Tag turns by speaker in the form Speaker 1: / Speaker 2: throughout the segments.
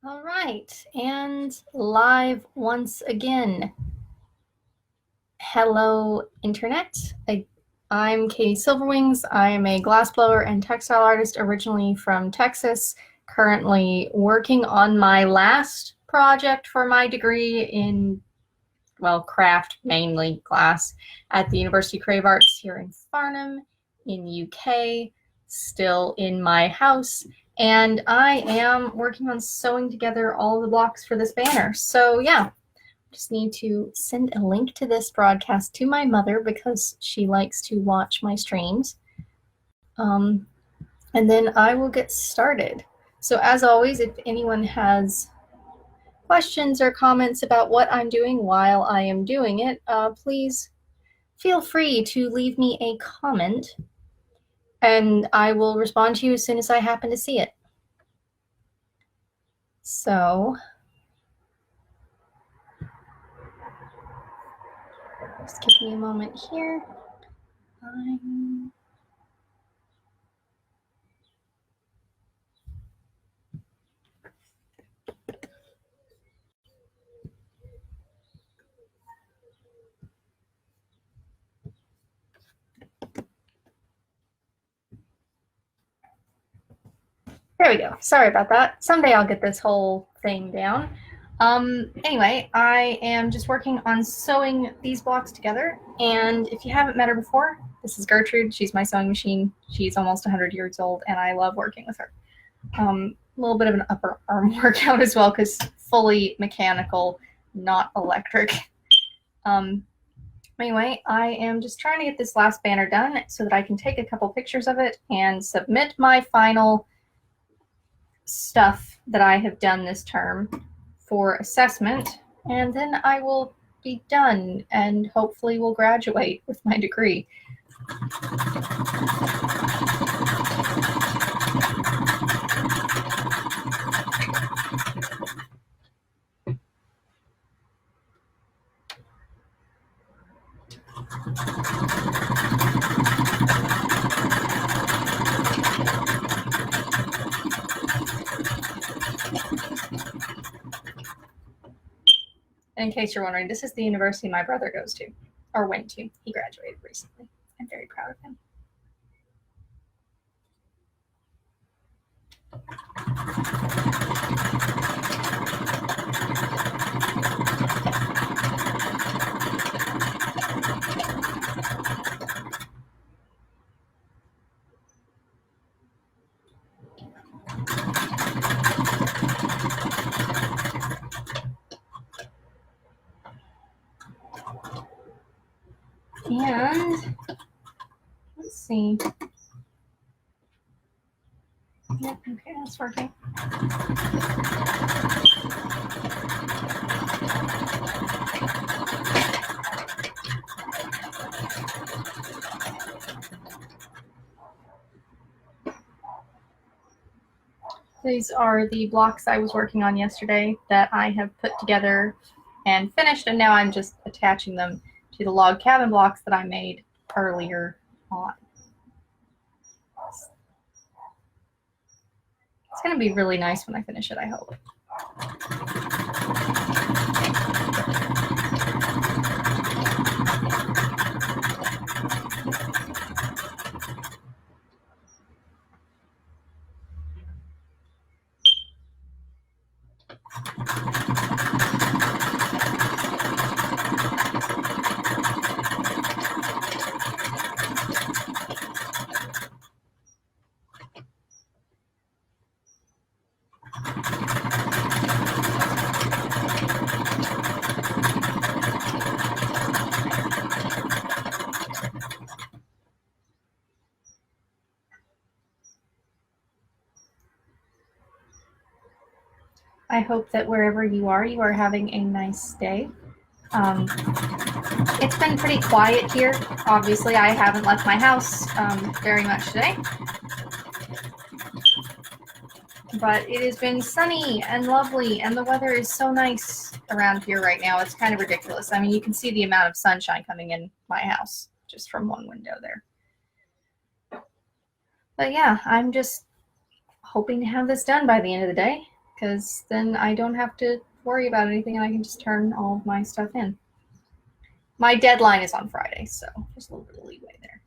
Speaker 1: All right, and live once again. Hello, Internet. I'm Katie Silverwings. I am a glassblower and textile artist originally from Texas, currently working on my last project for my degree in, well, craft, mainly glass, at the University of Creative Arts here in Farnham in the UK, still in my house. And I am working on sewing together all the blocks for this banner. So yeah, just need to send a link to this broadcast to my mother because she likes to watch my streams. And then I will get started. So as always, if anyone has questions or comments about what I'm doing while I am doing it, please feel free to leave me a comment and I will respond to you as soon as I happen to see it. So just give me a moment here. There we go. Sorry about that. Someday I'll get this whole thing down. Anyway, I am just working on sewing these blocks together. And if you haven't met her before, this is Gertrude. She's my sewing machine. She's almost 100 years old, and I love working with her. A little bit of an upper arm workout as well, because fully mechanical, not electric. Anyway, I am just trying to get this last banner done so that I can take a couple pictures of it and submit my final stuff that I have done this term for assessment, and then I will be done and hopefully will graduate with my degree. In case you're wondering, this is the university my brother goes to, or went to. He graduated recently. I'm very proud of him. And let's see. Yep, okay, that's working. These are the blocks I was working on yesterday that I have put together and finished, and now I'm just attaching them to the log cabin blocks that I made earlier on. It's going to be really nice when I finish it, I hope. I hope that wherever you are having a nice day. It's been pretty quiet here. Obviously, I haven't left my house very much today. But it has been sunny and lovely, and the weather is so nice around here right now. It's kind of ridiculous. I mean, you can see the amount of sunshine coming in my house just from one window there. But yeah, I'm just hoping to have this done by the end of the day, because then I don't have to worry about anything and I can just turn all of my stuff in. My deadline is on Friday, so there's a little bit of leeway there.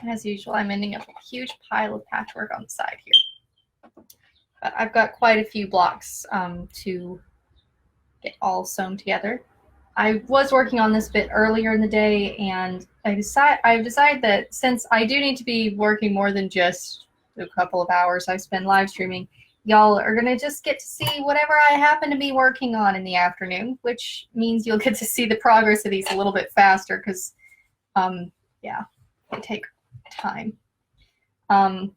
Speaker 1: And as usual, I'm ending up with a huge pile of patchwork on the side here. But I've got quite a few blocks to get all sewn together. I was working on this bit earlier in the day, and I've decided that since I do need to be working more than just a couple of hours I spend live streaming, y'all are going to just get to see whatever I happen to be working on in the afternoon, which means you'll get to see the progress of these a little bit faster because, yeah, they take time. And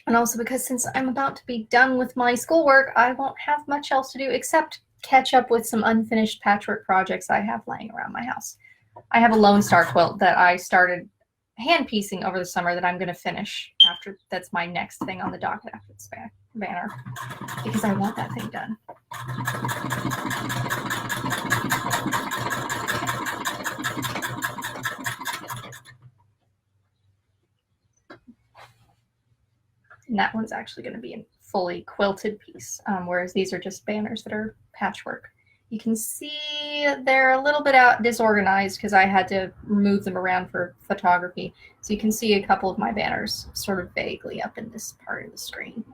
Speaker 1: also because since I'm about to be done with my schoolwork, I won't have much else to do except catch up with some unfinished patchwork projects I have laying around my house. I have a Lone Star quilt that I started hand piecing over the summer that I'm going to finish after. That's my next thing on the docket after this banner because I want that thing done. And that one's actually going to be a fully quilted piece, whereas these are just banners that are patchwork. You can see they're a little bit disorganized because I had to move them around for photography. So you can see a couple of my banners sort of vaguely up in this part of the screen.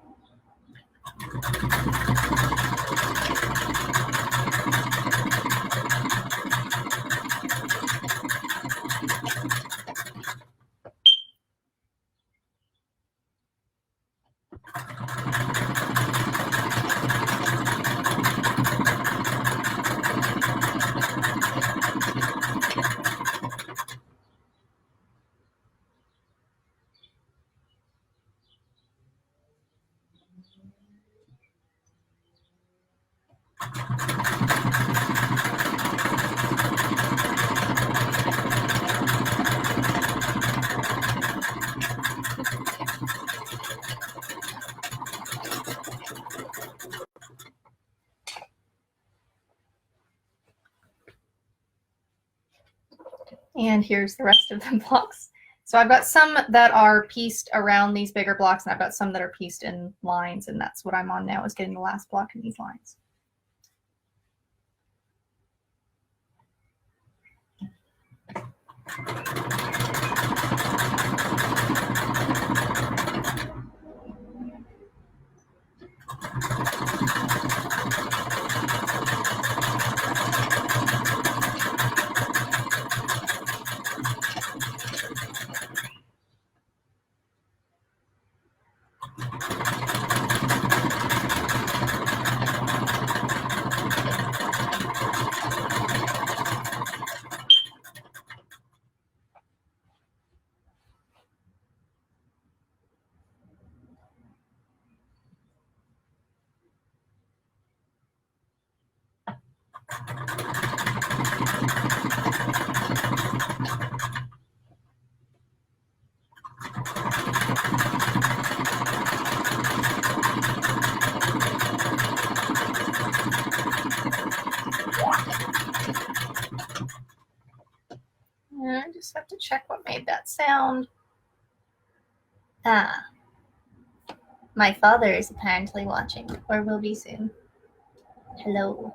Speaker 1: And here's the rest of the blocks. So I've got some that are pieced around these bigger blocks, and I've got some that are pieced in lines, and that's what I'm on now, is getting the last block in these lines. just have to check what made that sound. Ah. My father is apparently watching, or will be soon. Hello.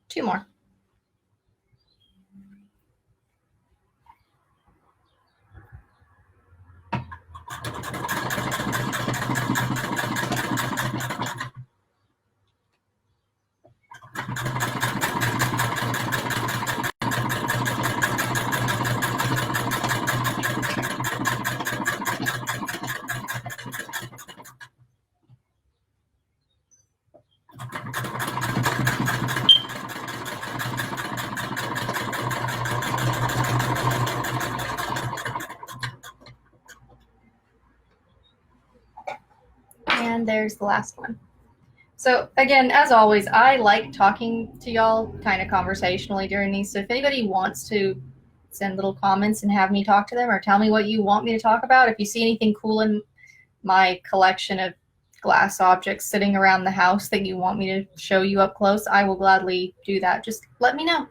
Speaker 1: Two more. And there's the last one. So again, as always, I like talking to y'all kind of conversationally during these. So if anybody wants to send little comments and have me talk to them, or tell me what you want me to talk about, if you see anything cool in my collection of glass objects sitting around the house that you want me to show you up close, I will gladly do that. Just let me know.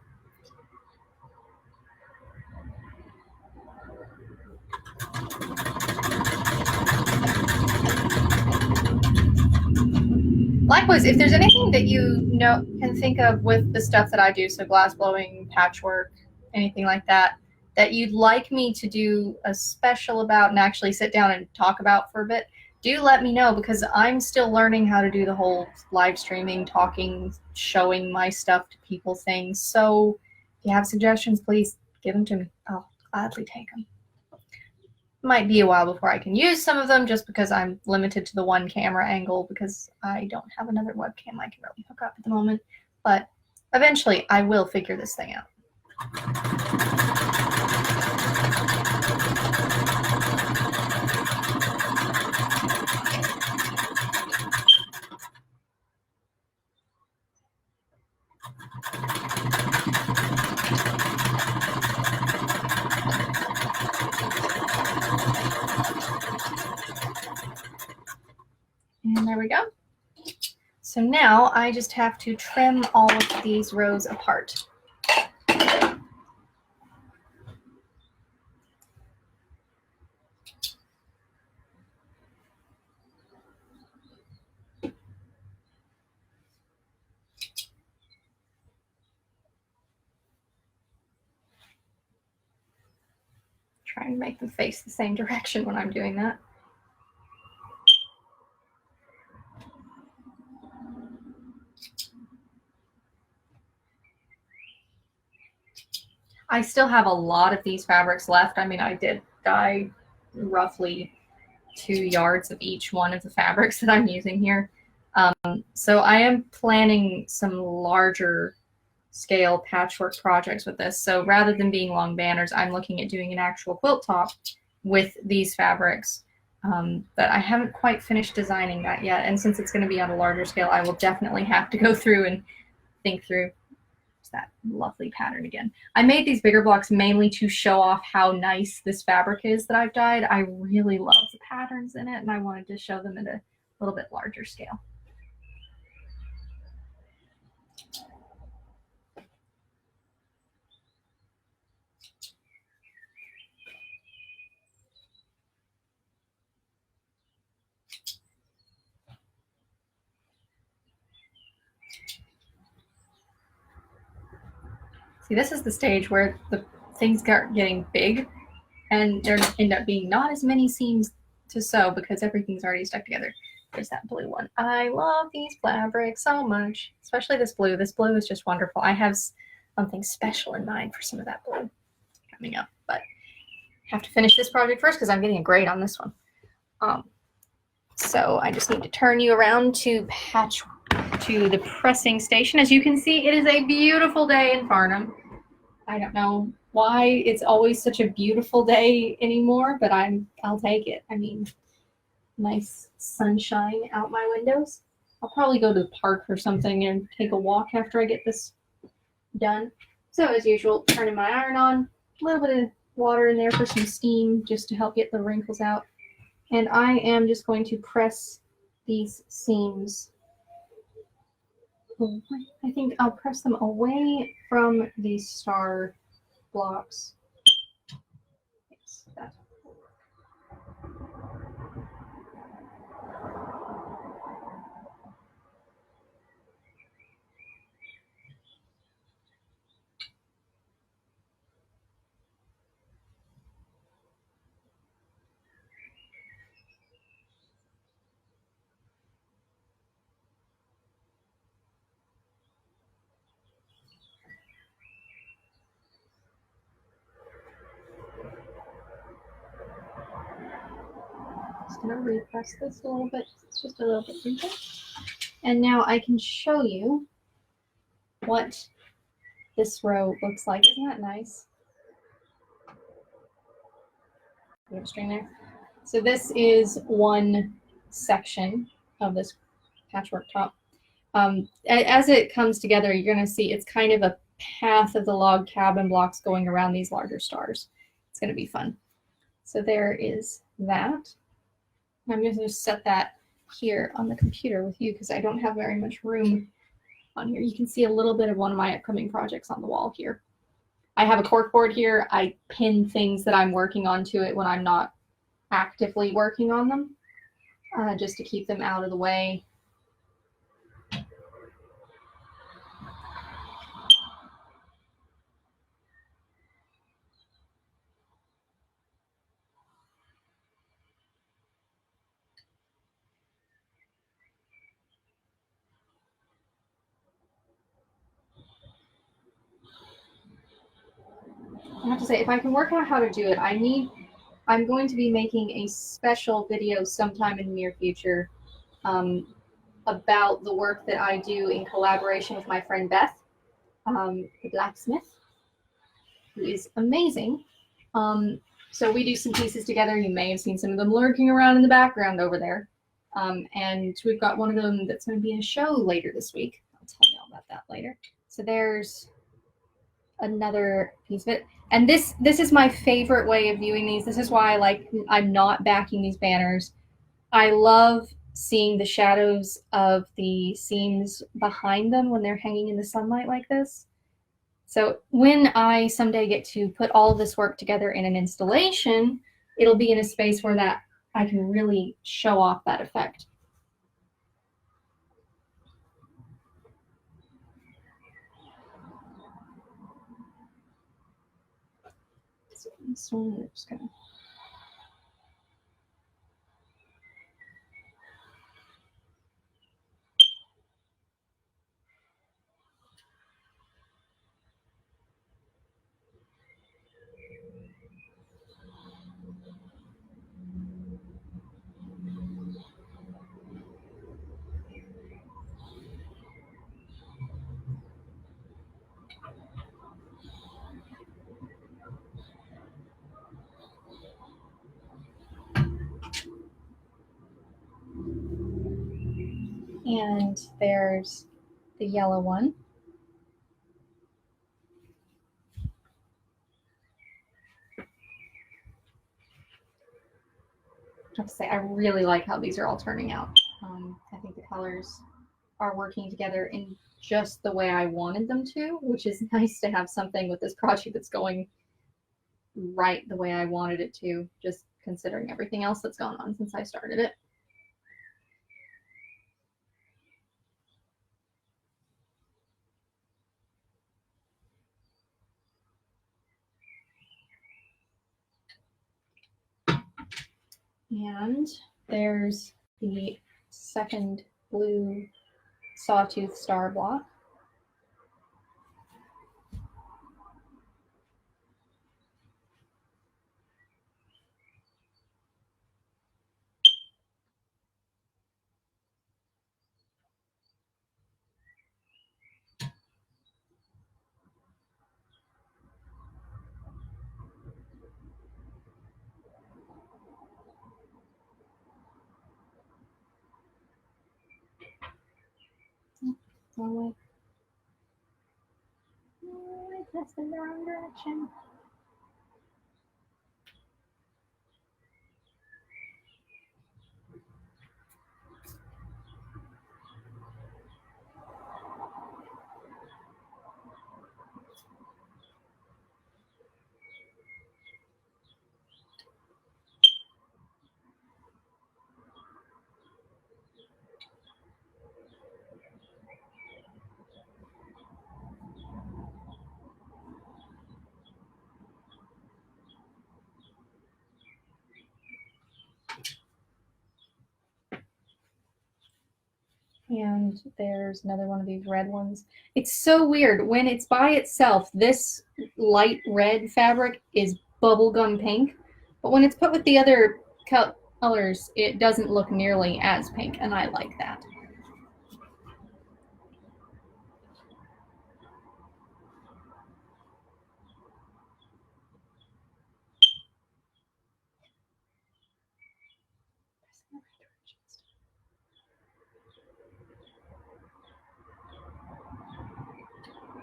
Speaker 1: Likewise, if there's anything that you know can think of with the stuff that I do, so glass blowing, patchwork, anything like that, that you'd like me to do a special about and actually sit down and talk about for a bit, do let me know, because I'm still learning how to do the whole live streaming, talking, showing my stuff to people thing. So if you have suggestions, please give them to me. I'll gladly take them. Might be a while before I can use some of them, just because I'm limited to the one camera angle, because I don't have another webcam I can really hook up at the moment. But eventually I will figure this thing out. And there we go. So now I just have to trim all of these rows apart. Trying to make them face the same direction when I'm doing that. I still have a lot of these fabrics left. I mean, I did dye roughly 2 yards of each one of the fabrics that I'm using here. So I am planning some larger scale patchwork projects with this. So rather than being long banners, I'm looking at doing an actual quilt top with these fabrics. But I haven't quite finished designing that yet. And since it's going to be on a larger scale, I will definitely have to go through and think through that lovely pattern again. I made these bigger blocks mainly to show off how nice this fabric is that I've dyed. I really love the patterns in it, and I wanted to show them at a little bit larger scale. See, this is the stage where the things start getting big, and there end up being not as many seams to sew because everything's already stuck together. There's that blue one. I love these fabrics so much, especially this blue. This blue is just wonderful. I have something special in mind for some of that blue coming up, but I have to finish this project first because I'm getting a grade on this one. So I just need to turn you around to the pressing station. As you can see, it is a beautiful day in Farnham. I don't know why it's always such a beautiful day anymore, but I'll take it. I mean, nice sunshine out my windows. I'll probably go to the park or something and take a walk after I get this done. So as usual, turning my iron on, a little bit of water in there for some steam just to help get the wrinkles out. And I am just going to press these seams. I think I'll press them away from these star blocks. Yes, that's just going to repress this a little bit. It's just a little bit deeper. And now I can show you what this row looks like. Isn't that nice? Livestream there. So this is one section of this patchwork top. As it comes together, you're going to see it's kind of a path of the log cabin blocks going around these larger stars. It's going to be fun. So there is that. I'm going to just set that here on the computer with you because I don't have very much room on here. You can see a little bit of one of my upcoming projects on the wall here. I have a corkboard here. I pin things that I'm working on to it when I'm not actively working on them, just to keep them out of the way. I have to say, if I can work out how to do it, I'm going to be making a special video sometime in the near future about the work that I do in collaboration with my friend Beth, the blacksmith, who is amazing. So we do some pieces together. You may have seen some of them lurking around in the background over there. And we've got one of them that's going to be in a show later this week. I'll tell you all about that later. So there's another piece of it. And this is my favorite way of viewing these. This is why I'm not backing these banners. I love seeing the shadows of the seams behind them when they're hanging in the sunlight like this. So when I someday get to put all of this work together in an installation, it'll be in a space where that I can really show off that effect. This one, we're just gonna. And there's the yellow one. I have to say, I really like how these are all turning out. I think the colors are working together in just the way I wanted them to, which is nice to have something with this project that's going right the way I wanted it to, just considering everything else that's gone on since I started it. And there's the second blue sawtooth star block. Wrong way. Oh, that's in the wrong direction. And there's another one of these red ones. It's so weird. When it's by itself, this light red fabric is bubblegum pink. But when it's put with the other colors, it doesn't look nearly as pink, and I like that.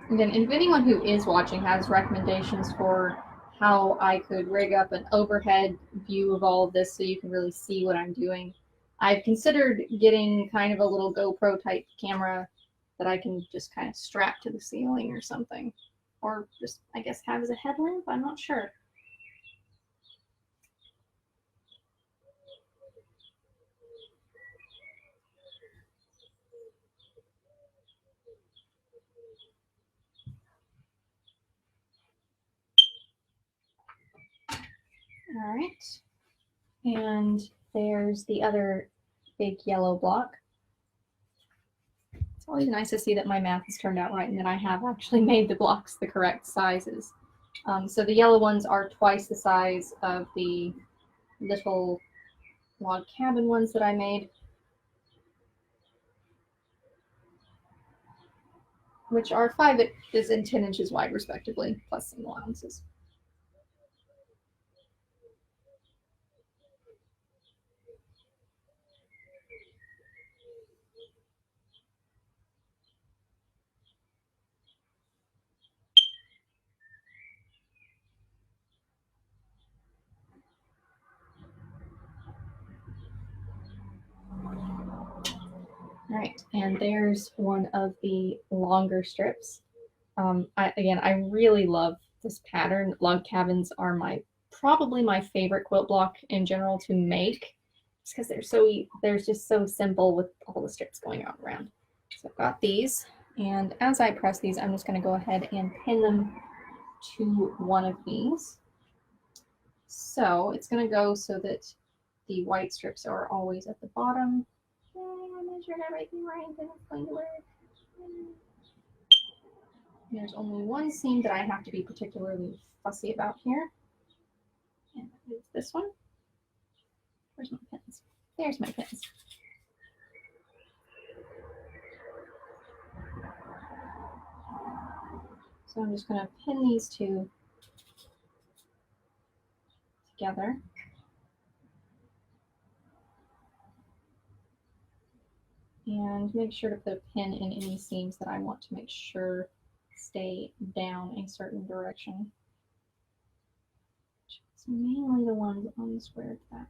Speaker 1: And then if anyone who is watching has recommendations for how I could rig up an overhead view of all of this so you can really see what I'm doing, I've considered getting kind of a little GoPro type camera that I can just kind of strap to the ceiling or something. Or just, I guess, have as a headlamp? I'm not sure. All right. And there's the other big yellow block. It's always nice to see that my math has turned out right and that I have actually made the blocks the correct sizes. So the yellow ones are twice the size of the little log cabin ones that I made, which are 5 inches and 10 inches wide respectively, plus some allowances. All right, and there's one of the longer strips. I really love this pattern. Log cabins are probably my favorite quilt block in general to make, just because they're just so simple with all the strips going on around. So I've got these, and as I press these, I'm just going to go ahead and pin them to one of these. So it's going to go so that the white strips are always at the bottom. I measured everything right, and it's going to work. There's only one seam that I have to be particularly fussy about here, and it's this one. Where's my pins? There's my pins. So I'm just going to pin these two together. And make sure to put a pin in any seams that I want to make sure stay down a certain direction. It's mainly the ones on the squared back.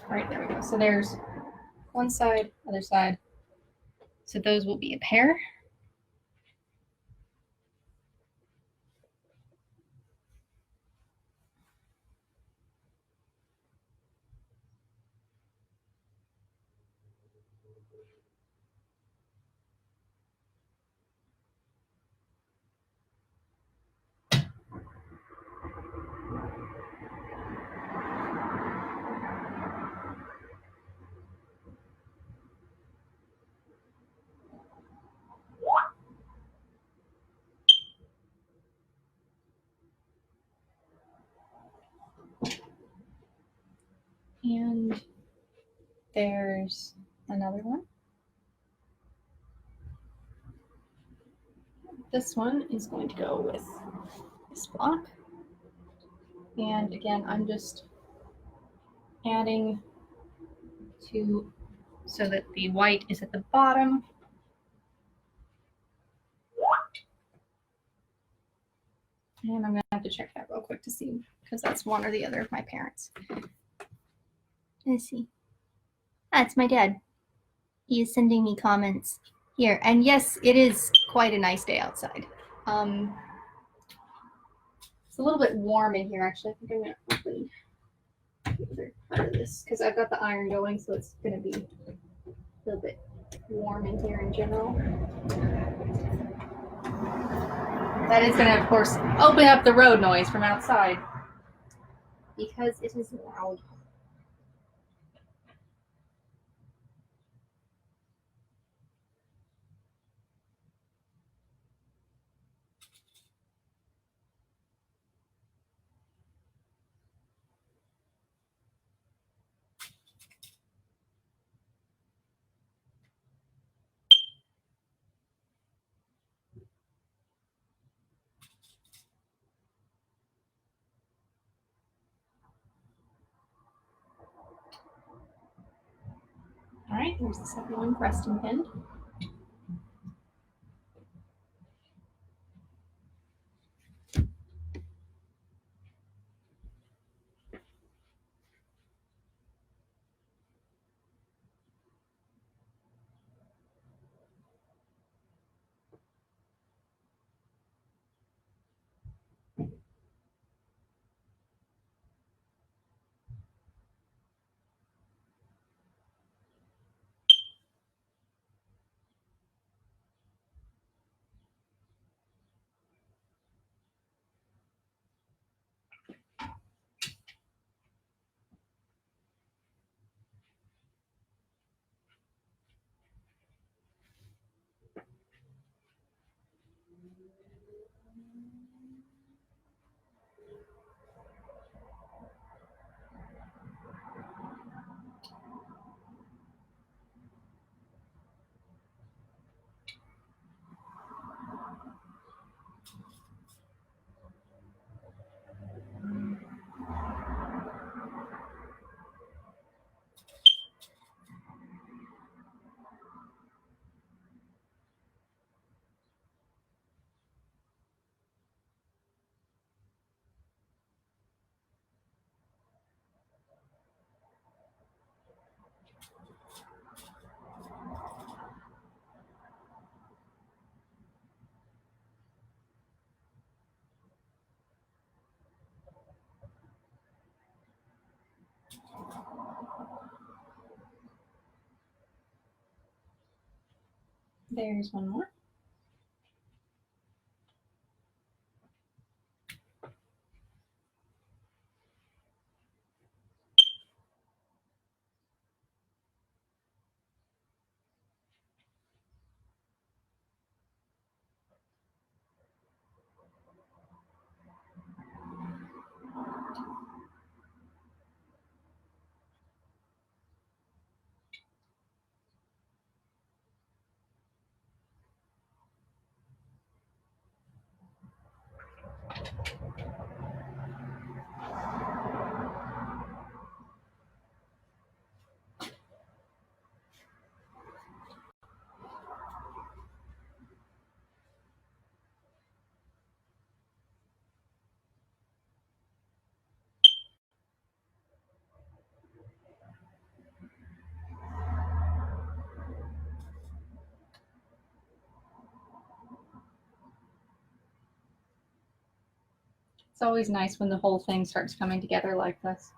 Speaker 1: All right, there we go. So there's one side, other side. So those will be a pair. And there's another one. This one is going to go with this block. And again, I'm just adding to so that the white is at the bottom. And I'm going to have to check that real quick to see, because that's one or the other of my parents. Let's see. That's my dad. He is sending me comments here. And yes, it is quite a nice day outside. It's a little bit warm in here, actually. I think I'm going to open the other part of this, because I've got the iron going, so it's going to be a little bit warm in here in general. That is going to, of course, open up the road noise from outside, because it is loud. All right, here's the second one pressed and pinned. There's one more. It's always nice when the whole thing starts coming together like this.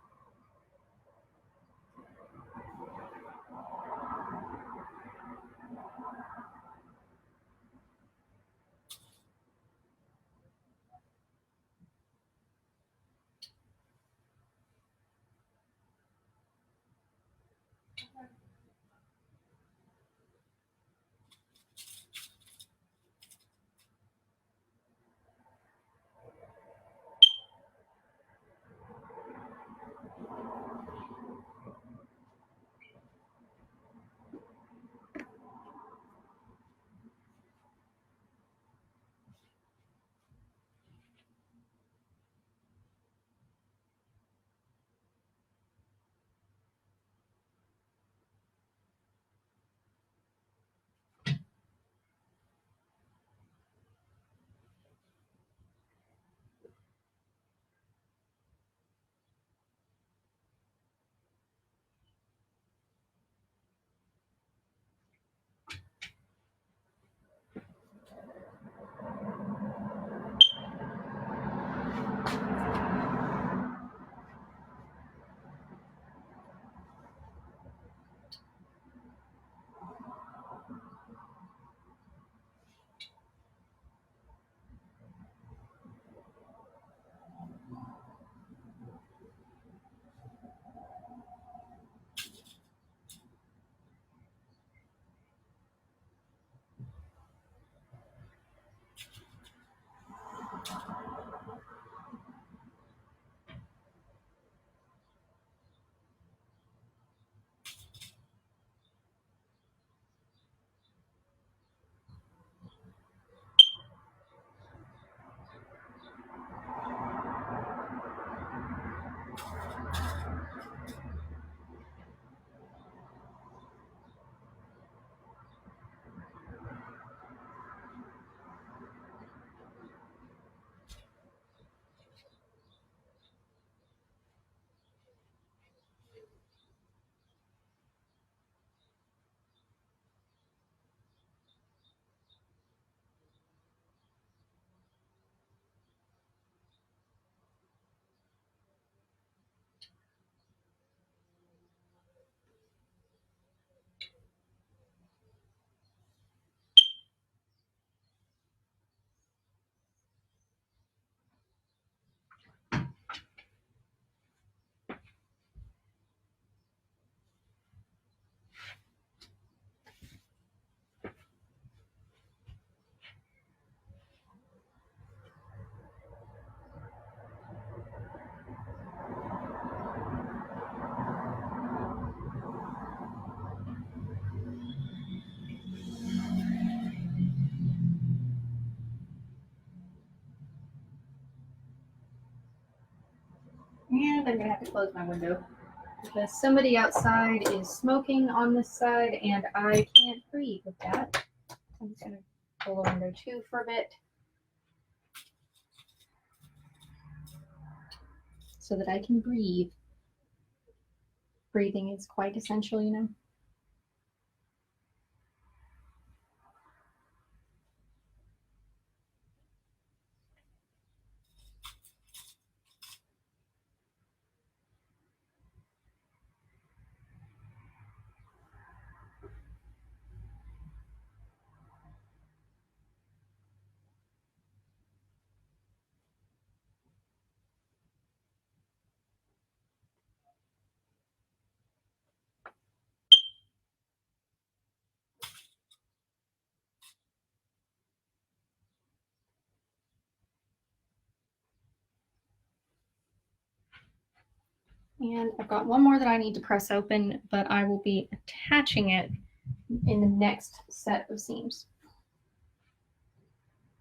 Speaker 1: And I'm gonna have to close my window because somebody outside is smoking on this side and I can't breathe with that. I'm just gonna pull the window too for a bit so that I can breathe. Breathing is quite essential, you know. And I've got one more that I need to press open, but I will be attaching it in the next set of seams,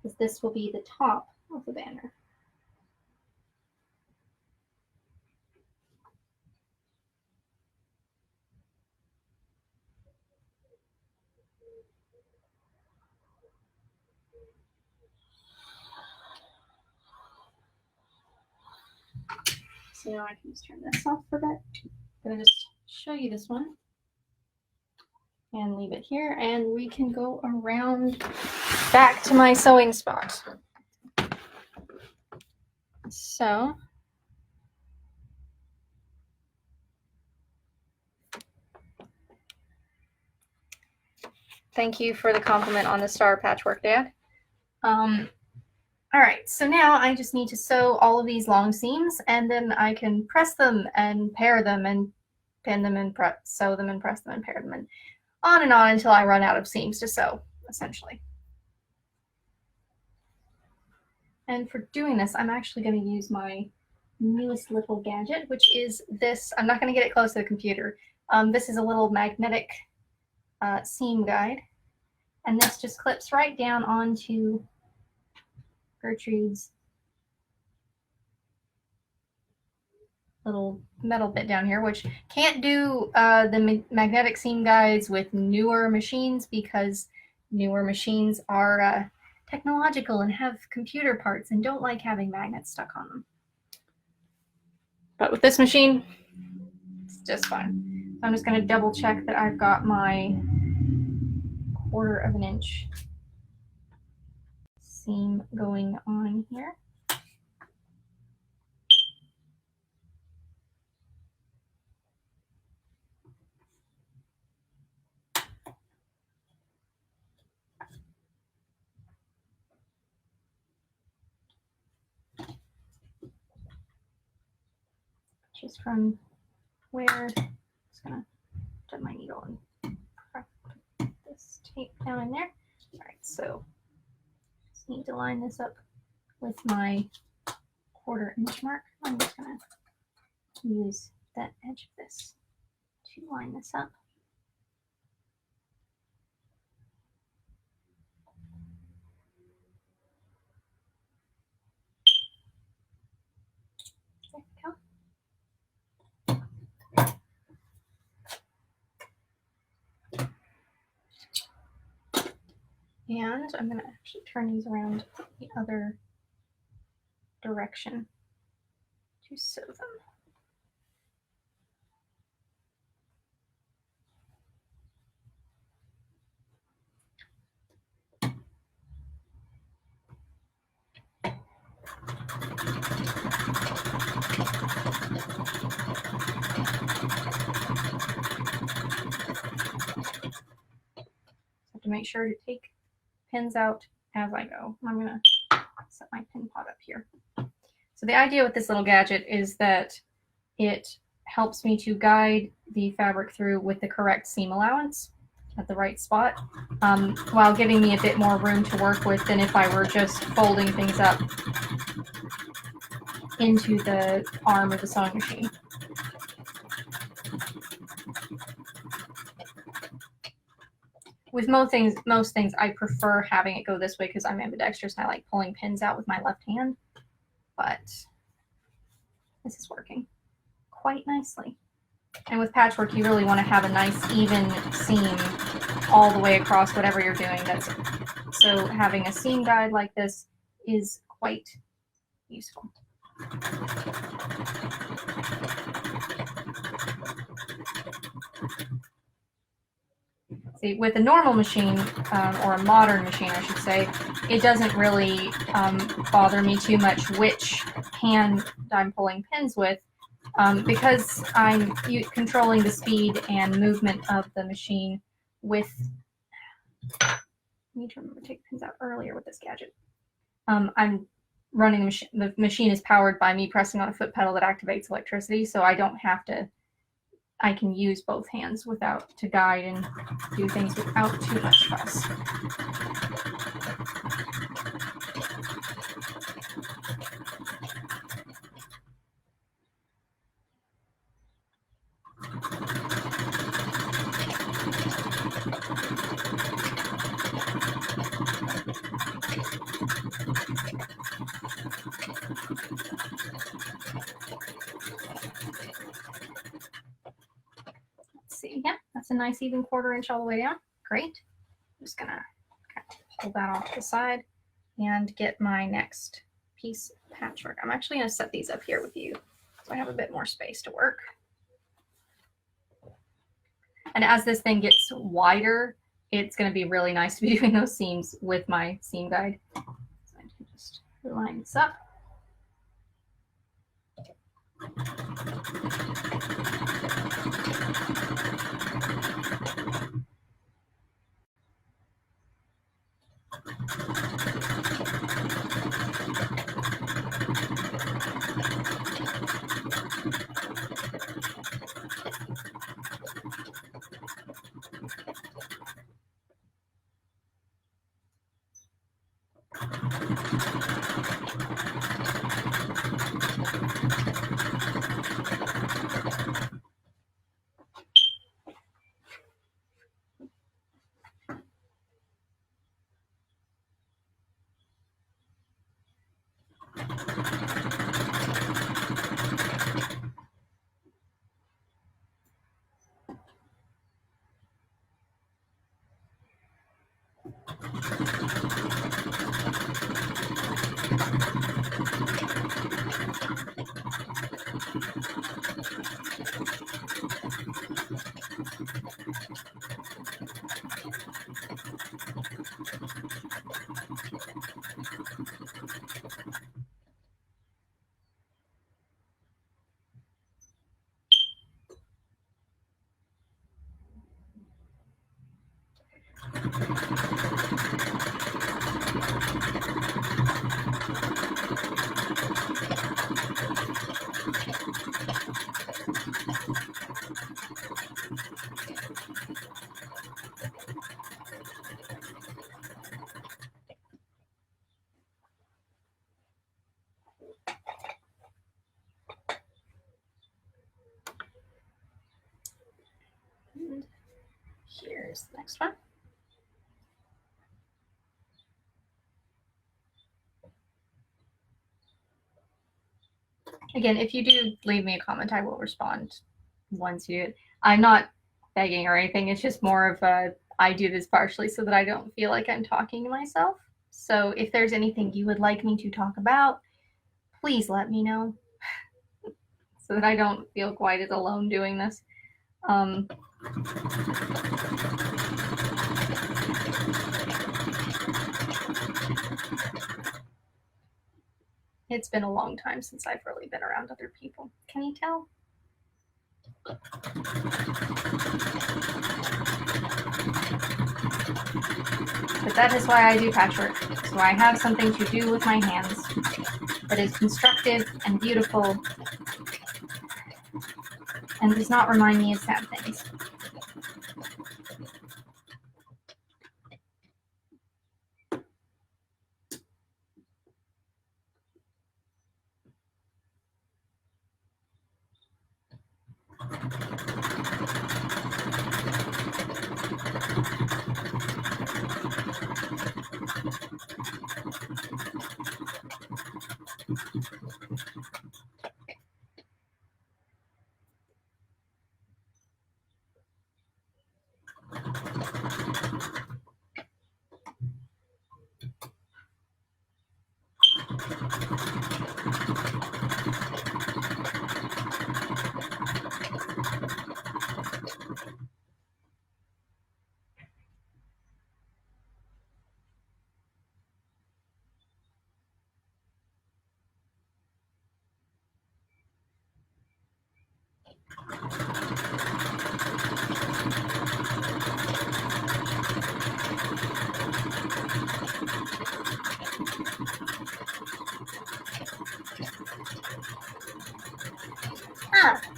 Speaker 1: because this will be the top of the banner. So now I can just turn this off for a bit. I'm going to just show you this one and leave it here, and we can go around back to my sewing spot. So thank you for the compliment on the star patchwork, Dad. All right, so now I just need to sew all of these long seams, and then I can press them and pair them and pin them and sew them and press them and pair them, and on until I run out of seams to sew, essentially. And for doing this, I'm actually going to use my newest little gadget, which is this. I'm not going to get it close to the computer. This is a little magnetic seam guide, and this just clips right down onto Gertrude's little metal bit down here, which can't do the magnetic seam guides with newer machines, because newer machines are technological and have computer parts and don't like having magnets stuck on them. But with this machine, it's just fine. So I'm just going to double check that I've got my 1/4 of an inch seam going on here. Just from where, I'm just gonna put my needle and put this tape down in there. All right, so just need to line this up with my 1/4 inch mark. I'm just gonna use that edge of this to line this up. There we go. And I'm going to actually turn these around the other direction to sew them. Have to make sure to take pins out as I go. I'm going to set my pin pot up here. So the idea with this little gadget is that it helps me to guide the fabric through with the correct seam allowance at the right spot, while giving me a bit more room to work with than if I were just folding things up into the arm of the sewing machine. With most things, I prefer having it go this way because I'm ambidextrous and I like pulling pins out with my left hand, but this is working quite nicely. And with patchwork, you really want to have a nice even seam all the way across whatever you're doing. So having a seam guide like this is quite useful. See, with a normal machine, or a modern machine, I should say, it doesn't really bother me too much which hand I'm pulling pins with, because I'm controlling the speed and movement of the machine with, I need to remember to take pins out earlier with this gadget. I'm running the machine. The machine is powered by me pressing on a foot pedal that activates electricity, so I don't have to, I can use both hands to guide and do things without too much fuss. a nice even 1/4 inch all the way down. Great. I'm just gonna kind of pull that off to the side and get my next piece of patchwork. I'm actually gonna set these up here with you so I have a bit more space to work. And as this thing gets wider, it's gonna be really nice to be doing those seams with my seam guide. So I can just line this up. And here's the next one. Again, if you do leave me a comment, I will respond once you do it. I'm not begging or anything. It's just more of a, I do this partially so that I don't feel like I'm talking to myself. So if there's anything you would like me to talk about, please let me know so that I don't feel quite as alone doing this. It's been a long time since I've really been around other people. Can you tell? But that is why I do patchwork. So I have something to do with my hands that is constructive and beautiful and does not remind me of sad things.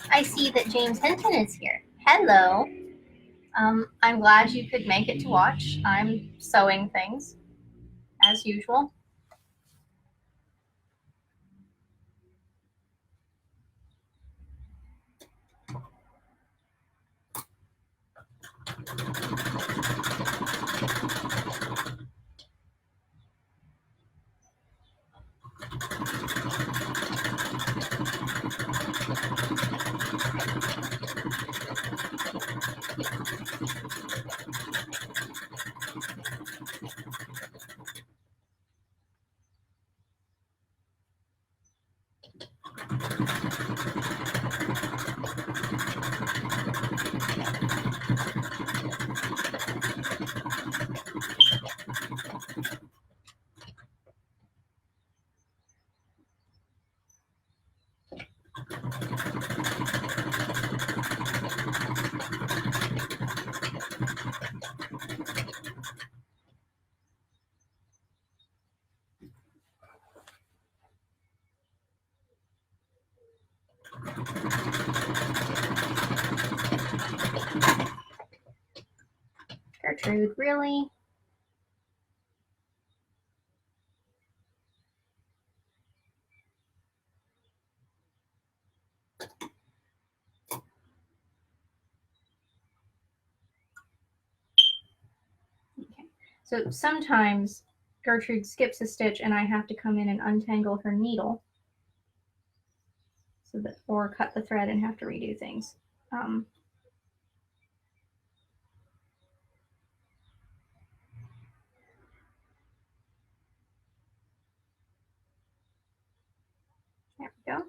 Speaker 1: I see that James Hinton is here. Hello. I'm glad you could make it to watch. I'm sewing things, as usual. Gertrude, really? Okay, so sometimes Gertrude skips a stitch and I have to come in and untangle her needle, so that, or cut the thread and have to redo things. There we go.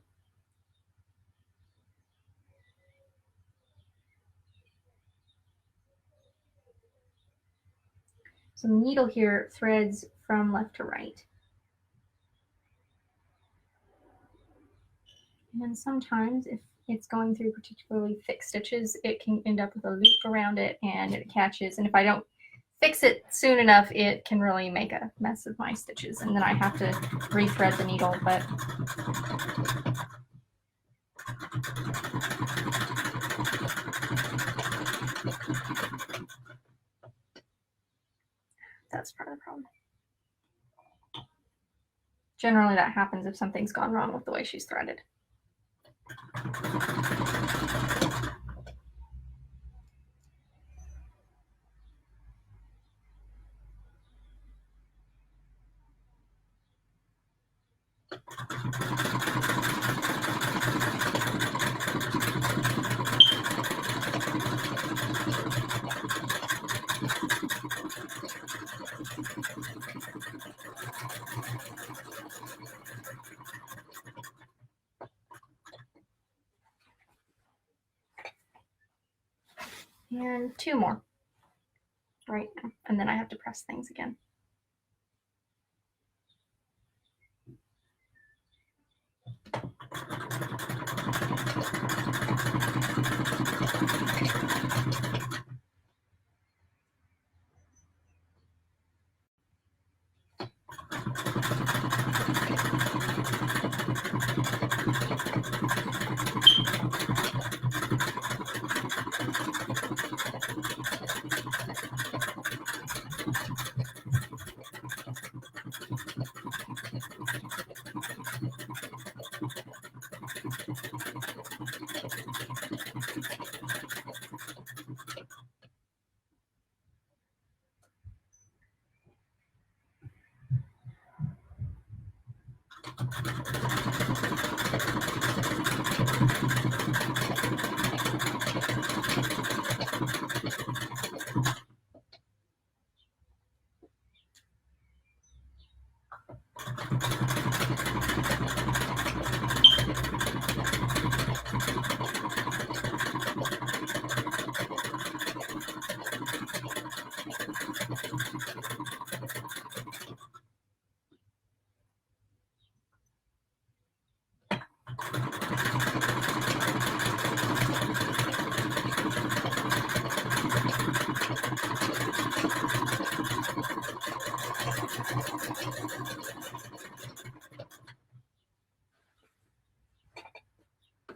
Speaker 1: So the needle here threads from left to right. And then sometimes if it's going through particularly thick stitches, it can end up with a loop around it and it catches. And if I don't fix it soon enough, it can really make a mess of my stitches. And then I have to rethread the needle, but that's part of the problem. Generally that happens if something's gone wrong with the way she's threaded. And 2 more right now, and then I have to press things again.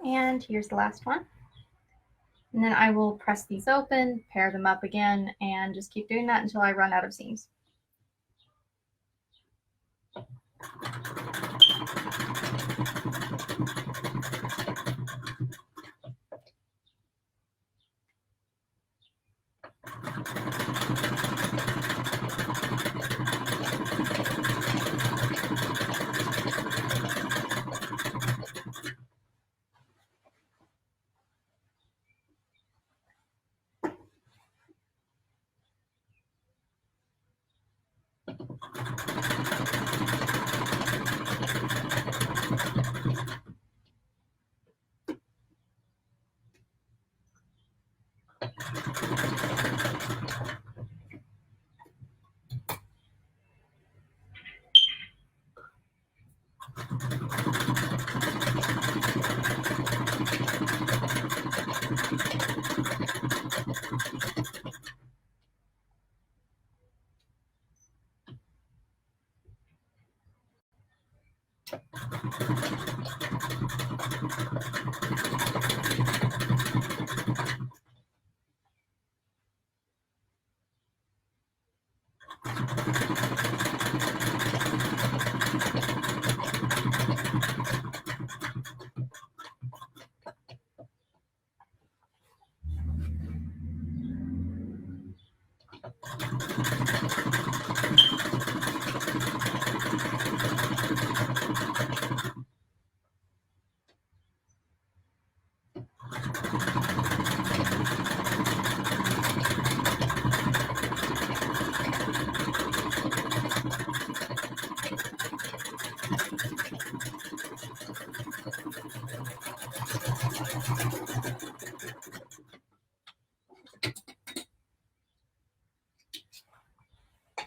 Speaker 1: And here's the last one. And then I will press these open, pair them up again, and just keep doing that until I run out of seams.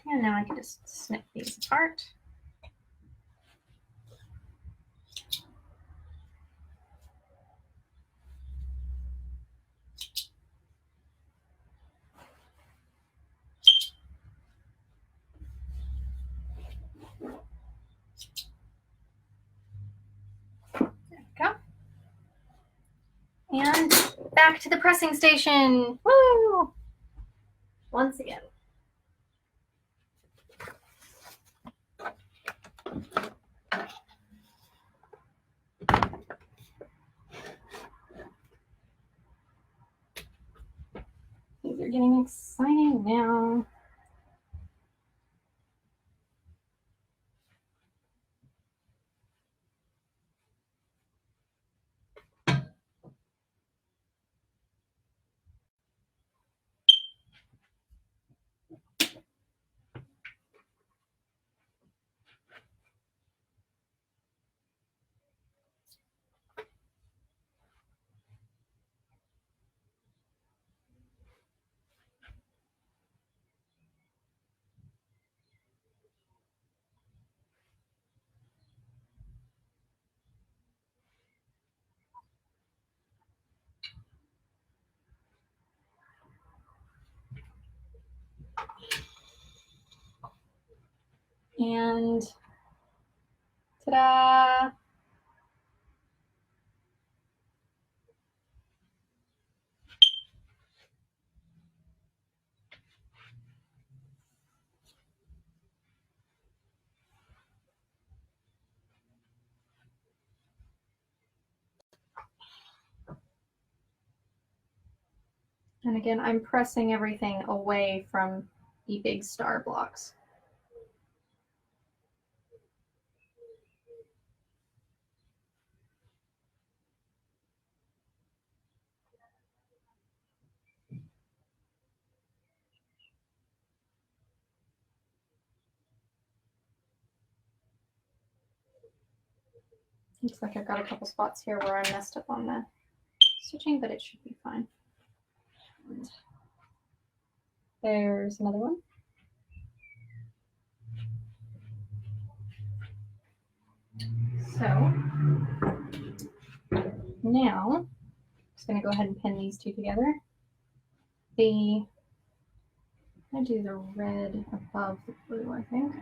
Speaker 1: And now I can just snip these apart. There we go. And back to the pressing station. Woo! Once again. These are getting exciting now. And ta-da! And again, I'm pressing everything away from the big star blocks. Looks like I've got a couple spots here where I messed up on the stitching, but it should be fine. And there's another one. So now I'm just going to go ahead and pin these two together. I'm going to do the red above the blue, I think.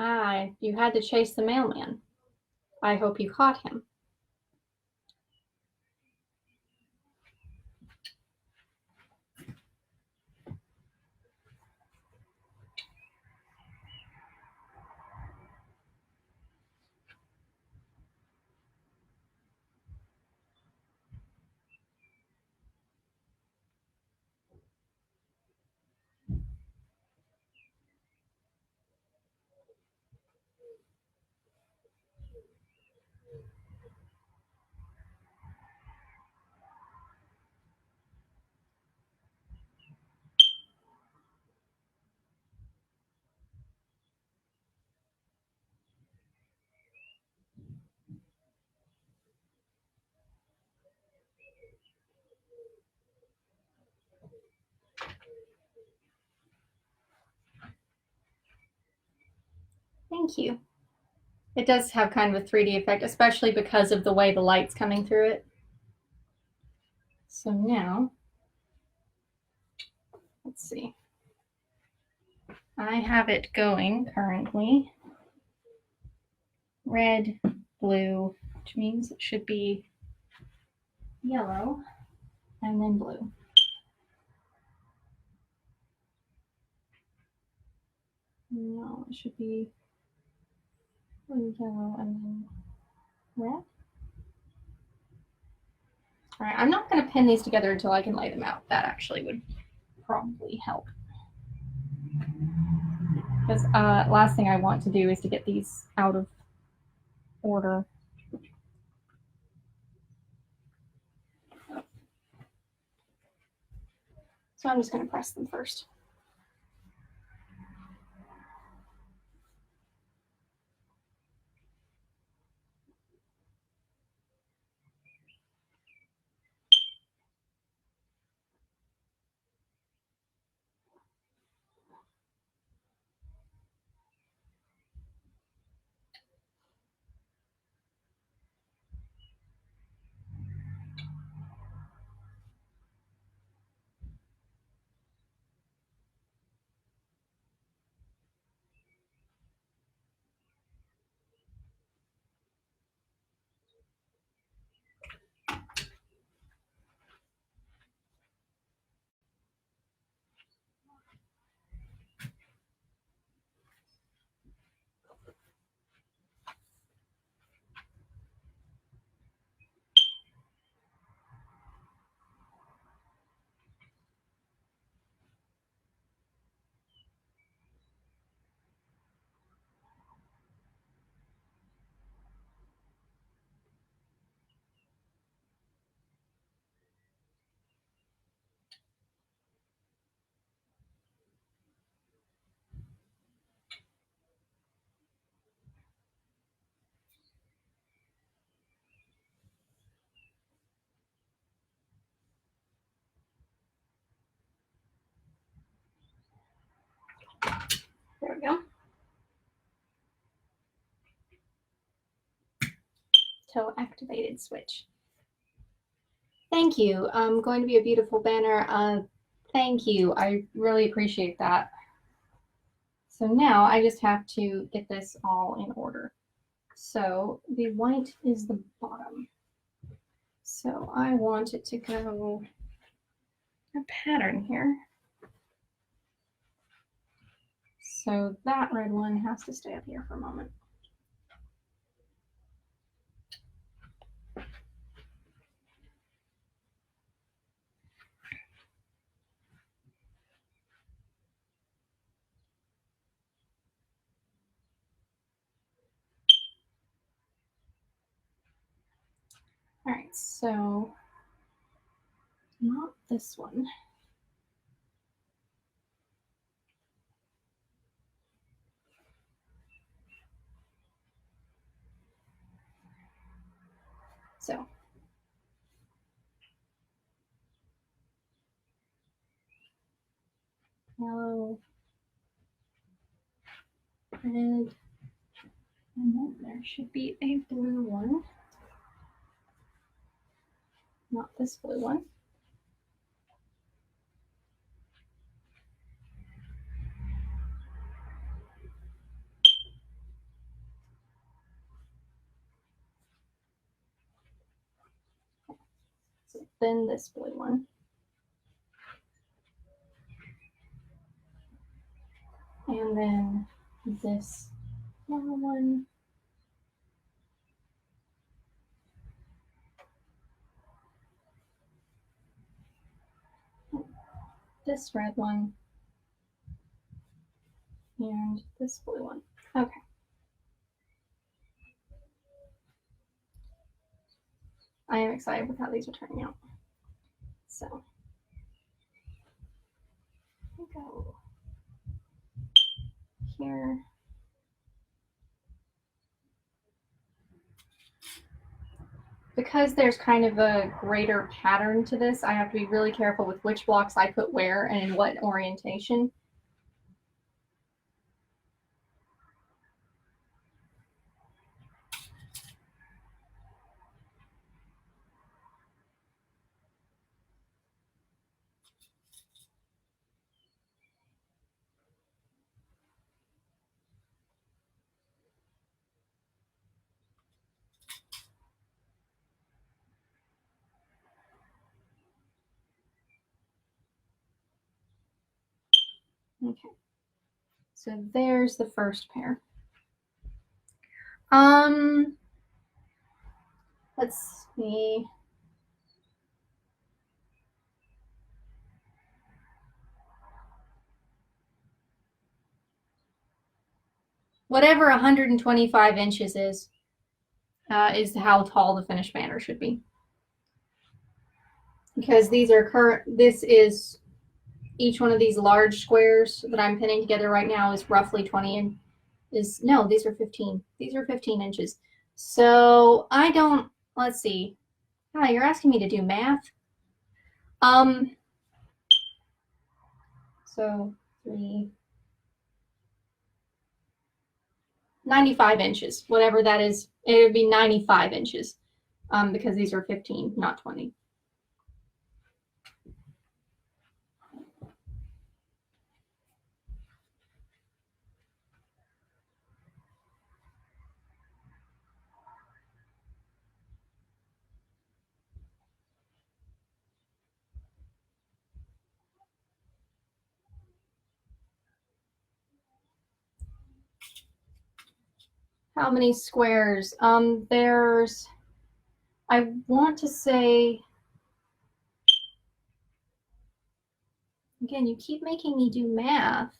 Speaker 1: Ah, you had to chase the mailman. I hope you caught him. Thank you. It does have kind of a 3D effect, especially because of the way the light's coming through it. So now, let's see. I have it going currently red, blue, which means it should be yellow, and then blue. No, it should be blue, yellow, and then red. All right, I'm not going to pin these together until I can lay them out. That actually would probably help. Because last thing I want to do is to get these out of order. So I'm just going to press them first. There we go. Toe activated switch. Thank you. Going to be a beautiful banner. Thank you. I really appreciate that. So now I just have to get this all in order. So the white is the bottom. So I want it to go a pattern here. So that red one has to stay up here for a moment. All right, so not this one. So yellow, red, and then there should be a blue one. Not this blue one. So then this blue one. And then this yellow one. This red one. And this blue one. Okay. I am excited with how these are turning out. So go here. Because there's kind of a greater pattern to this, I have to be really careful with which blocks I put where and in what orientation. Okay. So there's the first pair. Let's see. Whatever 125 inches is how tall the finished banner should be. Because these are this is each one of these large squares that I'm pinning together right now is roughly 20 and no, these are 15. These are 15 inches. So I don't, let's see. Oh, you're asking me to do math? So 95 inches, whatever that is. It would be 95 inches because these are 15, not 20. How many squares? There's, I want to say, again, you keep making me do math.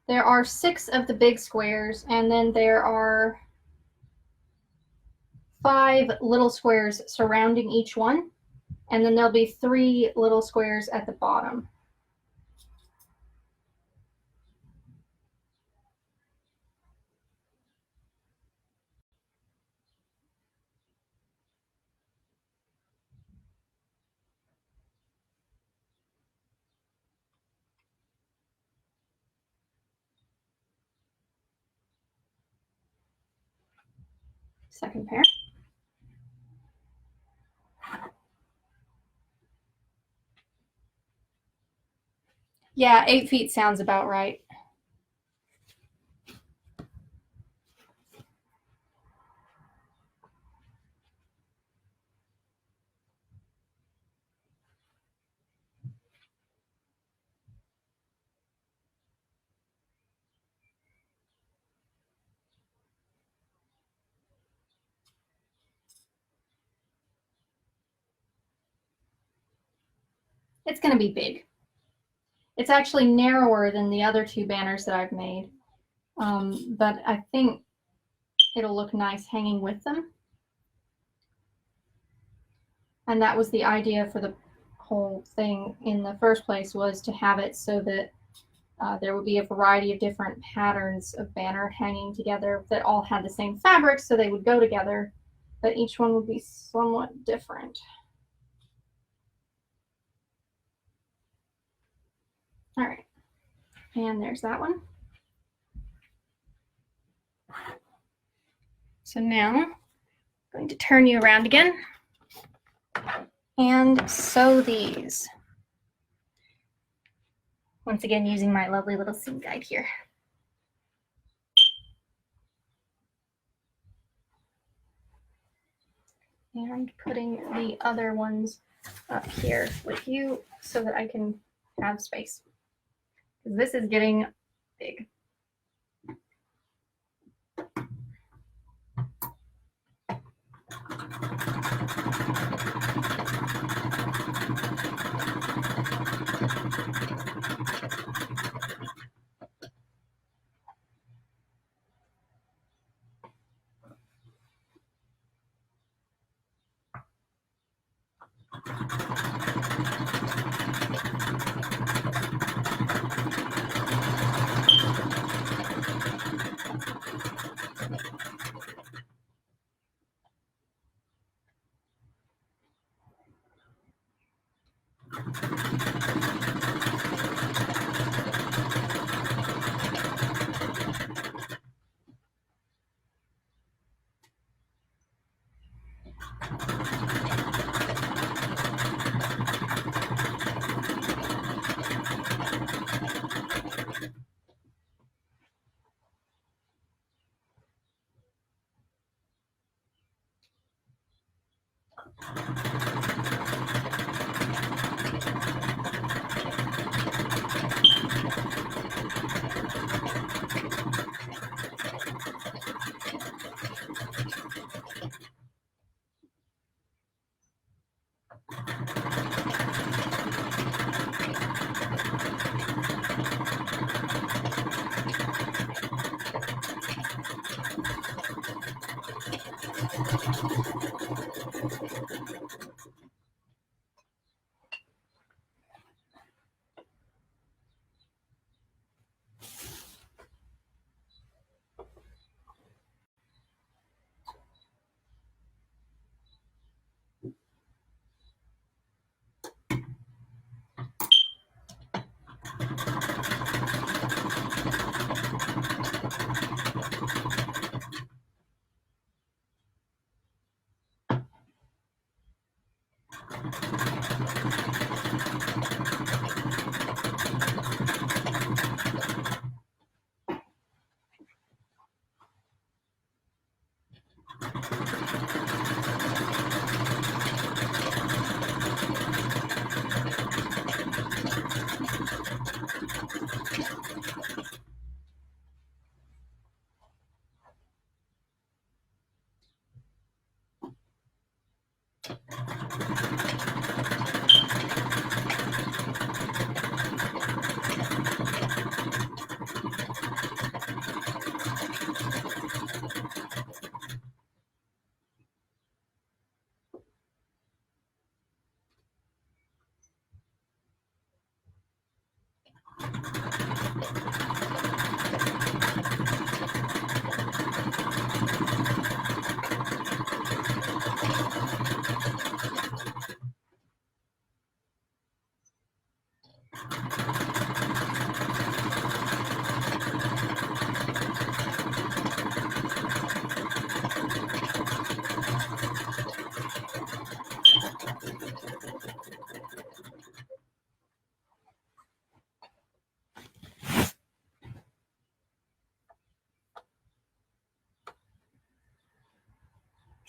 Speaker 1: There are 6 of the big squares, and then there are 5 little squares surrounding each one, and then there'll be 3 little squares at the bottom. Second pair. Yeah, 8 feet sounds about right. It's going to be big. It's actually narrower than the other 2 banners that I've made, but I think it'll look nice hanging with them. And that was the idea for the whole thing in the first place, was to have it so that there would be a variety of different patterns of banner hanging together that all had the same fabric, so they would go together, but each one would be somewhat different. All right, and there's that one. So now I'm going to turn you around again and sew these. Once again, using my lovely little seam guide here. And putting the other ones up here with you so that I can have space. Because this is getting big.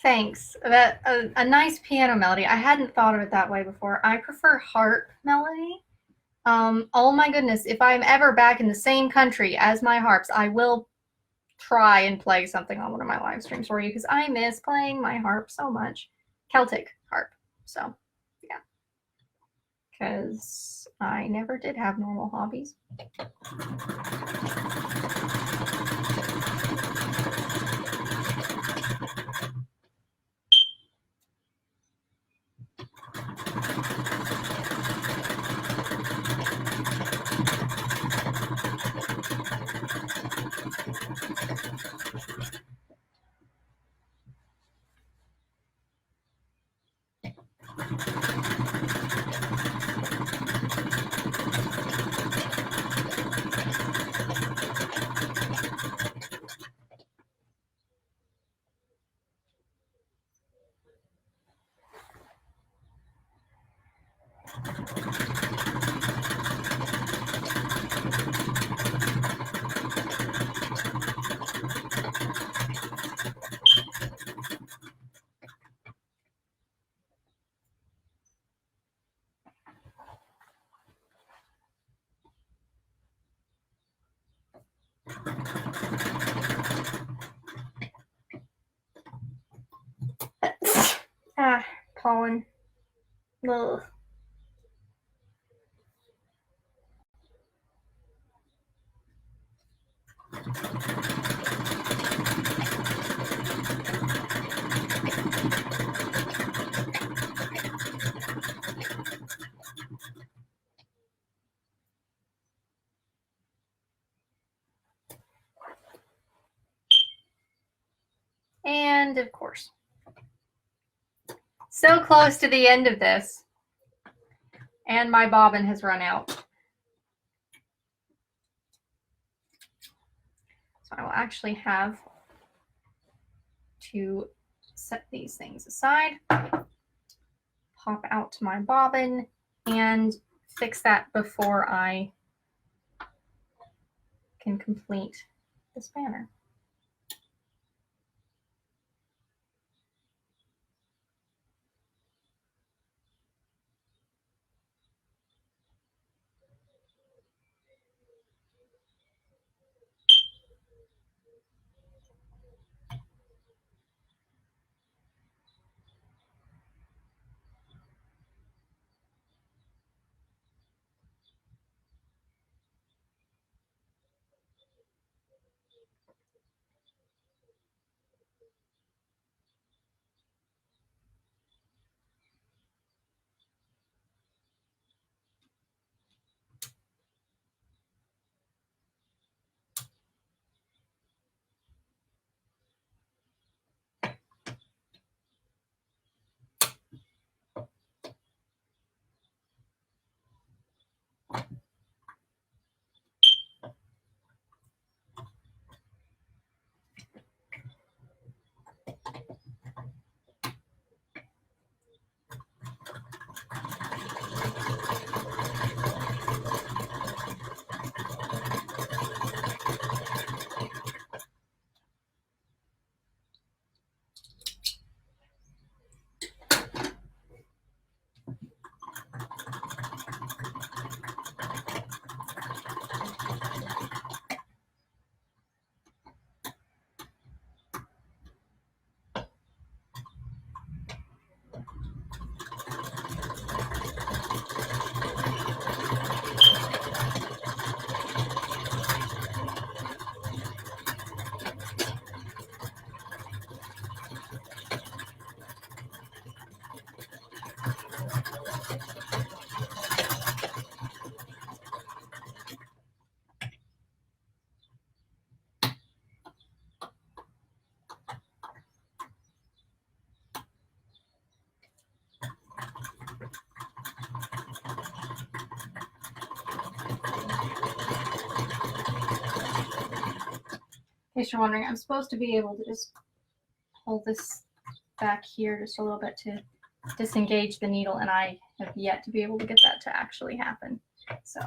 Speaker 1: Thanks. That a nice piano melody. I hadn't thought of it that way before. I prefer harp melody. Oh my goodness, if I'm ever back in the same country as my harps, I will try and play something on one of my live streams for you because I miss playing my harp so much. Celtic harp. So, yeah. Because I never did have normal hobbies. Pollen. Ugh. And of course. So close to the end of this. And my bobbin has run out. So I will actually have to set these things aside, pop out my bobbin, and fix that before I can complete this banner. case you're wondering, I'm supposed to be able to just pull this back here just a little bit to disengage the needle, and I have yet to be able to get that to actually happen. So.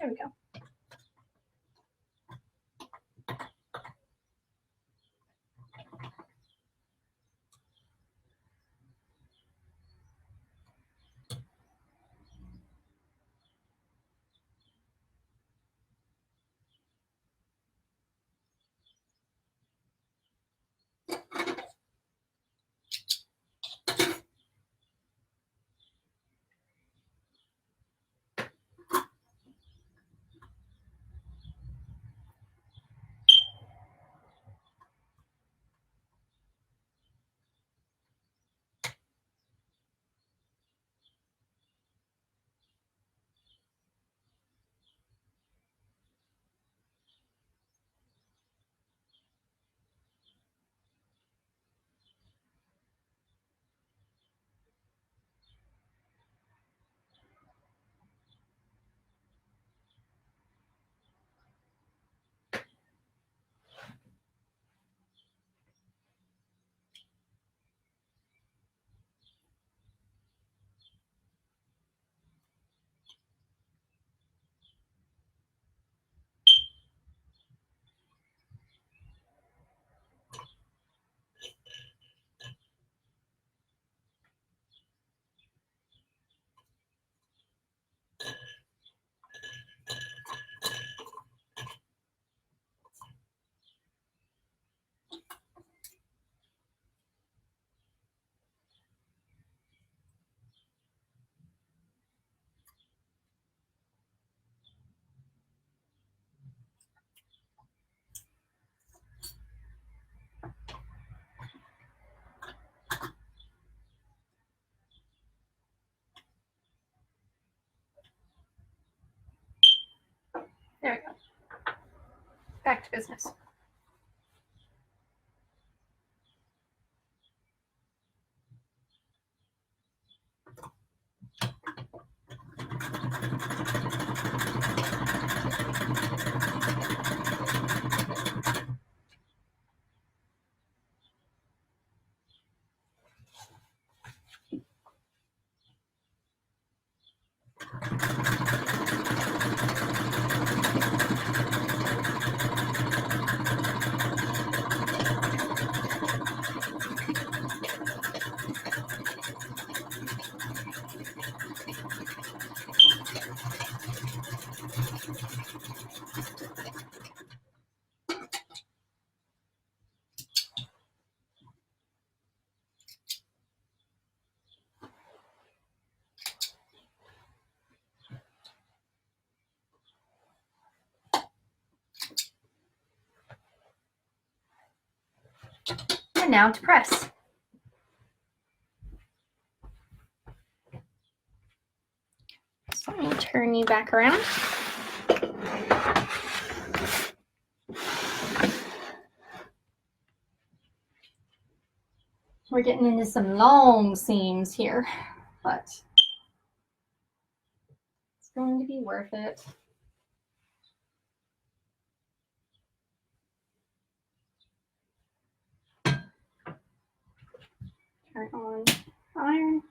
Speaker 1: There we go. There we go. Back to business. And now to press. So let me turn you back around. We're getting into some long seams here, but it's going to be worth it. Turn on iron.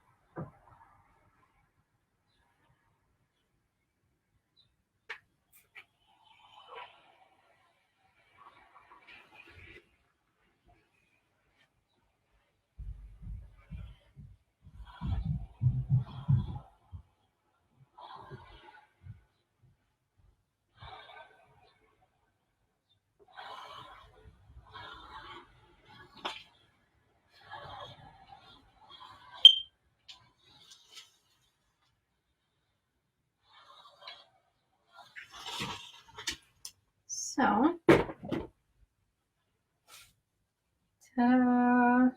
Speaker 1: So, ta-da.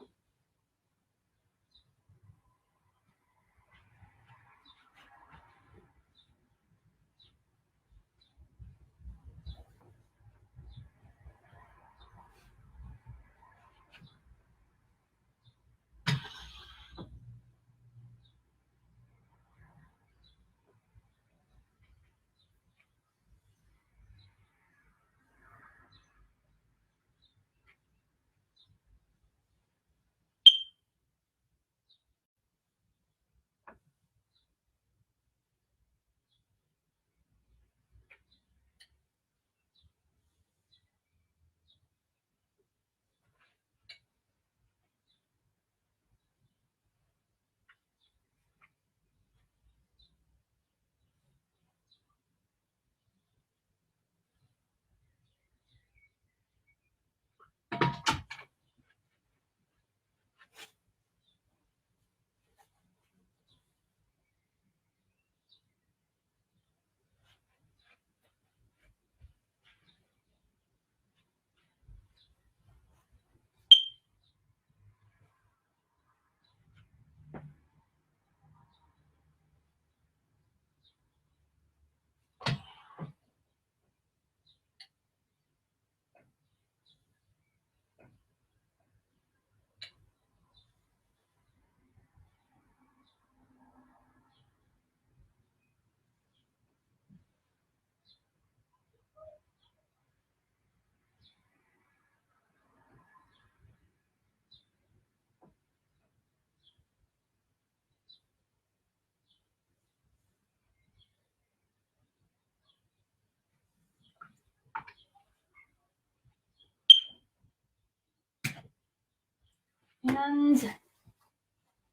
Speaker 1: And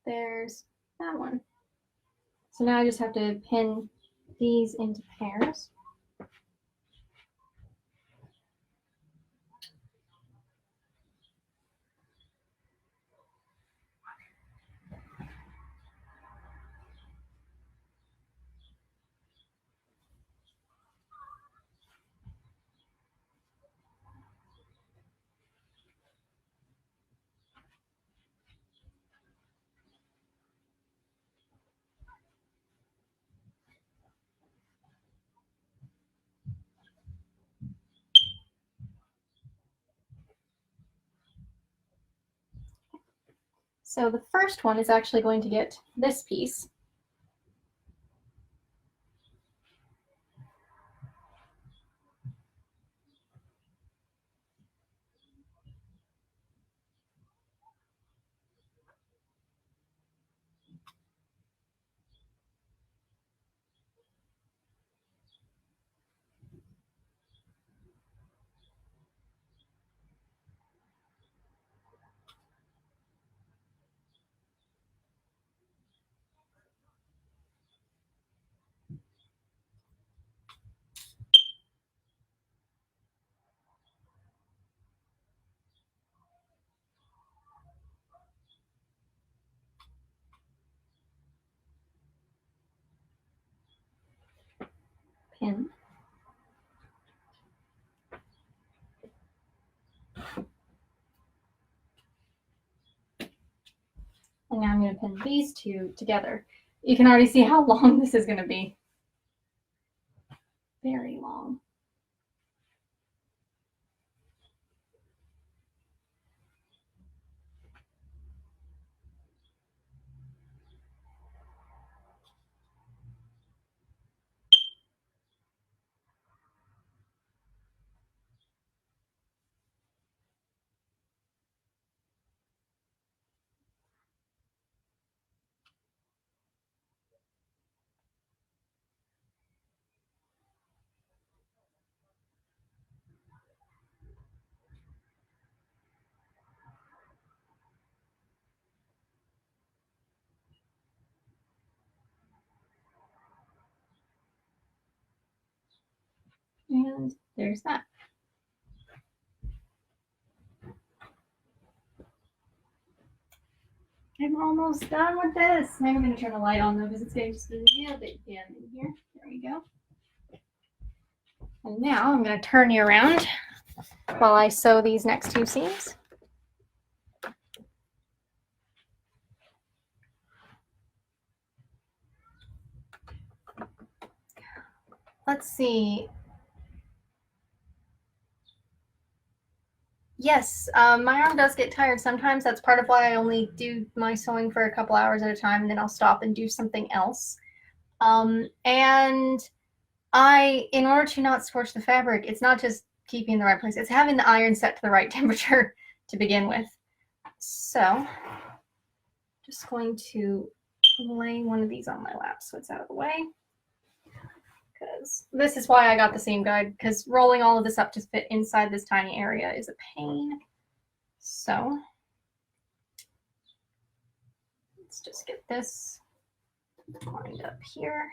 Speaker 1: there's that one. So now I just have to pin these into pairs. So the first one is actually going to get this piece. Pin. And now I'm going to pin these two together. You can already see how long this is going to be. Very long. And there's that. I'm almost done with this. I'm going to turn the light on though because it's getting just a little bit dim in here. There we go. And now I'm going to turn you around while I sew these next two seams. Let's see. Yes, my arm does get tired sometimes. That's part of why I only do my sewing for a couple hours at a time, and then I'll stop and do something else. And in order to not scorch the fabric, it's not just keeping in the right place, it's having the iron set to the right temperature to begin with. So, just going to lay one of these on my lap so it's out of the way. Because this is why I got the seam guide, because rolling all of this up to fit inside this tiny area is a pain. So let's just get this lined up here.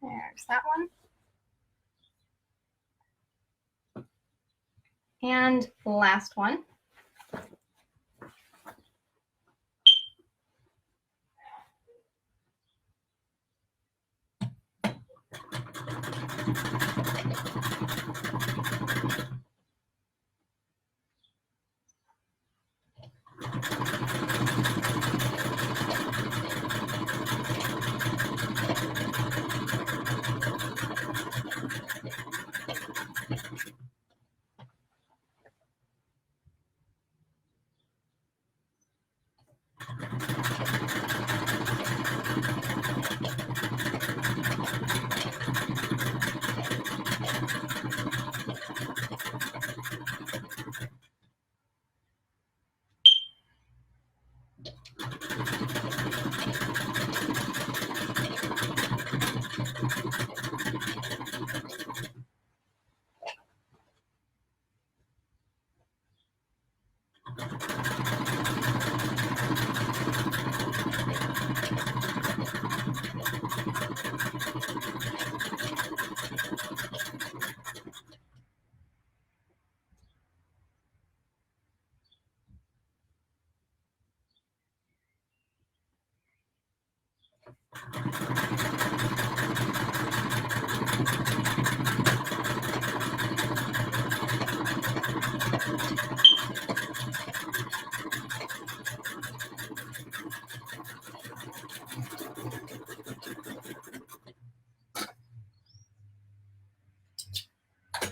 Speaker 1: There's that one. And last one.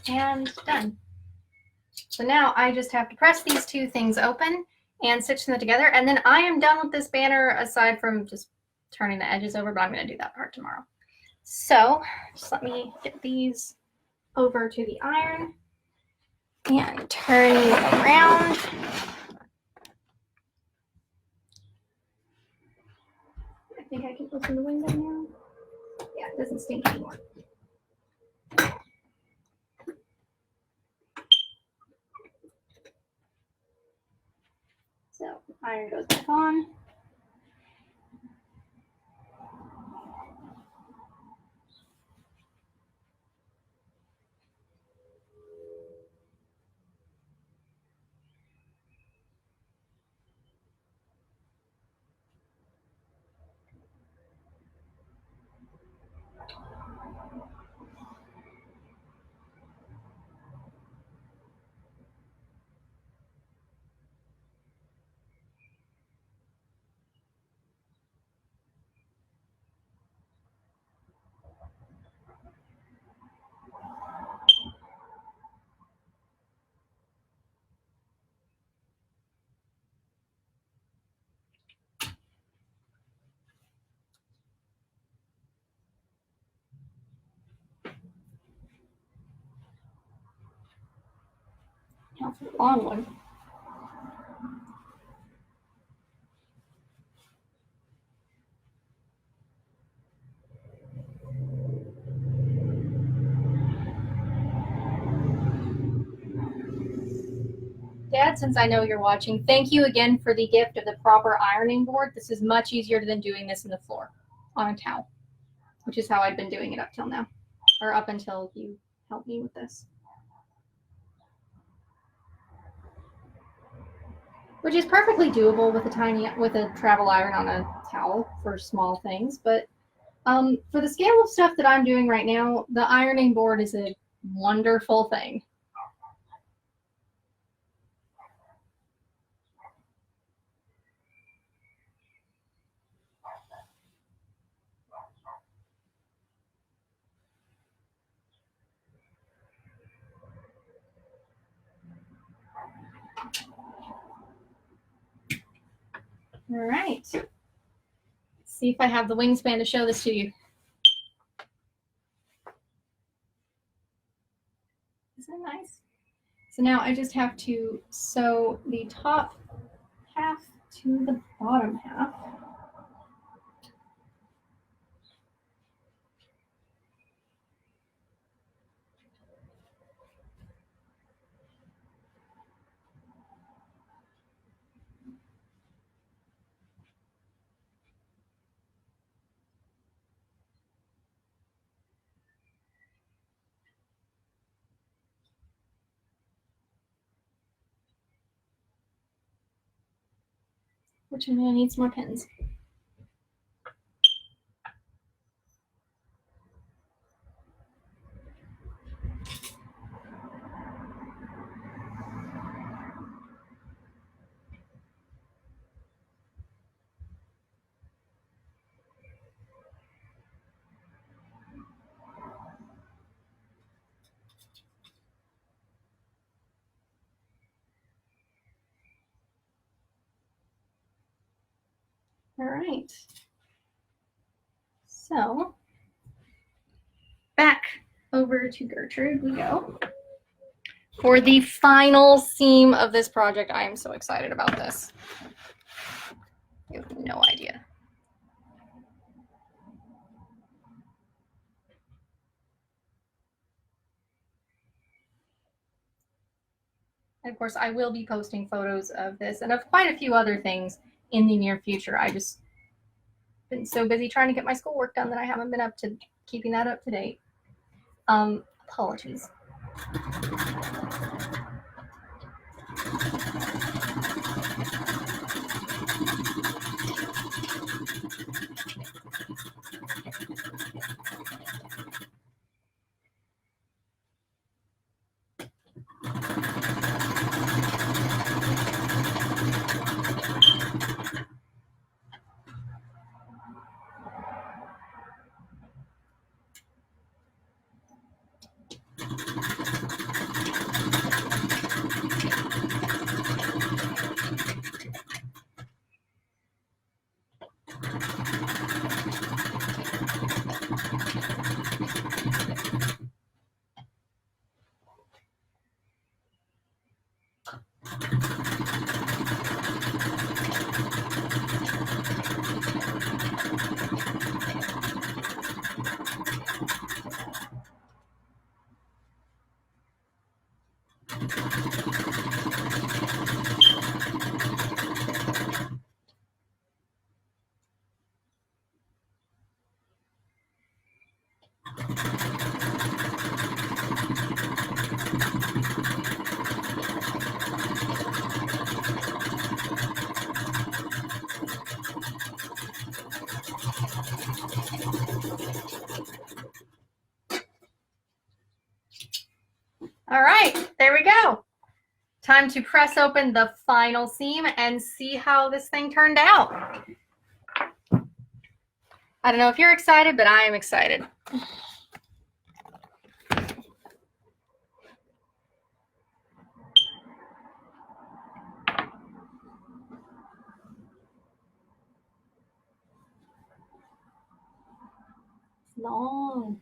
Speaker 1: And done. So now I just have to press these two things open and stitch them together, and then I am done with this banner aside from just turning the edges over, but I'm going to do that part tomorrow. So just let me get these over to the iron and turn you around. I think I can open the window now. Yeah, it doesn't stink anymore. Iron goes back on. Now for the long one. Dad, since I know you're watching, thank you again for the gift of the proper ironing board. This is much easier than doing this in the floor on a towel, which is how I've been doing it up till now, or up until you helped me with this. Which is perfectly doable with a travel iron on a towel for small things, but for the scale of stuff that I'm doing right now, the ironing board is a wonderful thing. All right. Let's see if I have the wingspan to show this to you. Isn't that nice? So now I just have to sew the top half to the bottom half. Which I'm gonna need some more pins. All right. So back over to Gertrude we go. For the final seam of this project, I am so excited about this. You have no idea. And of course, I will be posting photos of this and of quite a few other things in the near future. I just been so busy trying to get my schoolwork done that I haven't been up to keeping that up to date. Apologies. All right, there we go. Time to press open the final seam and see how this thing turned out. I don't know if you're excited, but I am excited. Long.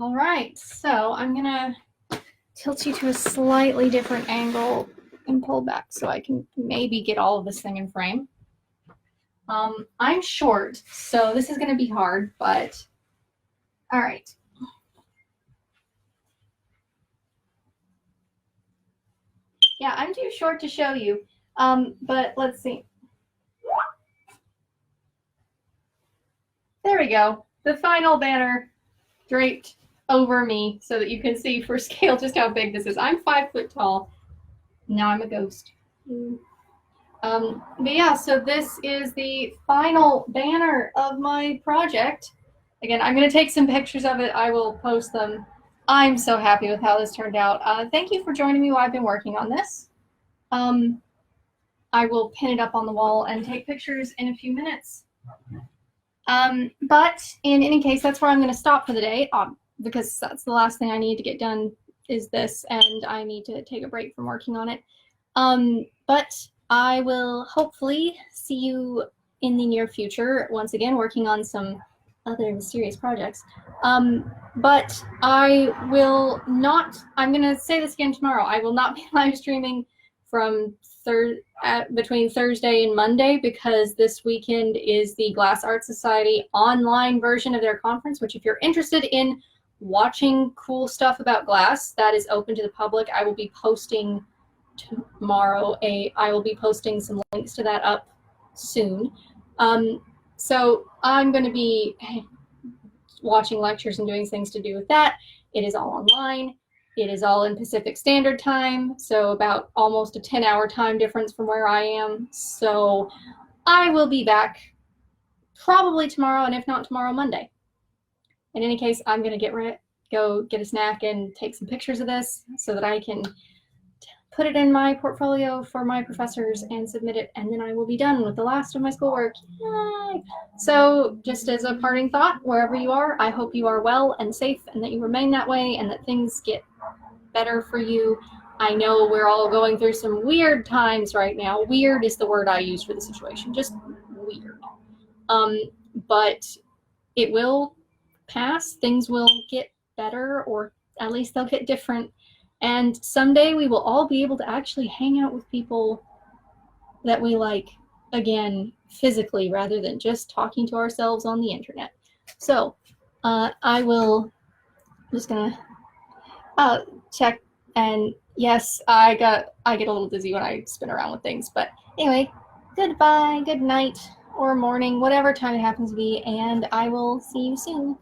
Speaker 1: All right, so I'm gonna tilt you to a slightly different angle and pull back so I can maybe get all of this thing in frame. I'm short, so this is gonna be hard, but all right. Yeah, I'm too short to show you, but let's see. There we go. The final banner draped over me so that you can see for scale just how big this is. I'm 5 foot tall. Now I'm a ghost. But yeah, so this is the final banner of my project. Again, I'm going to take some pictures of it. I will post them. I'm so happy with how this turned out. Thank you for joining me while I've been working on this. I will pin it up on the wall and take pictures in a few minutes. But in any case, that's where I'm going to stop for the day, because that's the last thing I need to get done is this, and I need to take a break from working on it. But I will hopefully see you in the near future, once again, working on some other mysterious projects. But I will not, I'm going to say this again tomorrow, I will not be live streaming from between Thursday and Monday, because this weekend is the Glass Art Society online version of their conference, which if you're interested in watching cool stuff about glass, that is open to the public. I will be posting tomorrow. I will be posting some links to that up soon. So I'm going to be watching lectures and doing things to do with that. It is all online. It is all in Pacific Standard Time, so about almost a 10-hour time difference from where I am. So I will be back probably tomorrow, and if not tomorrow, Monday. In any case, I'm going to go get a snack and take some pictures of this so that I can put it in my portfolio for my professors and submit it, and then I will be done with the last of my schoolwork. Yay! So just as a parting thought, wherever you are, I hope you are well and safe and that you remain that way and that things get better for you. I know we're all going through some weird times right now. Weird is the word I use for the situation, just weird. But it will pass. Things will get better, or at least they'll get different. And someday we will all be able to actually hang out with people that we like again physically, rather than just talking to ourselves on the internet. So I will just gonna check, and yes, I get a little dizzy when I spin around with things, but anyway, goodbye, good night, or morning, whatever time it happens to be, and I will see you soon.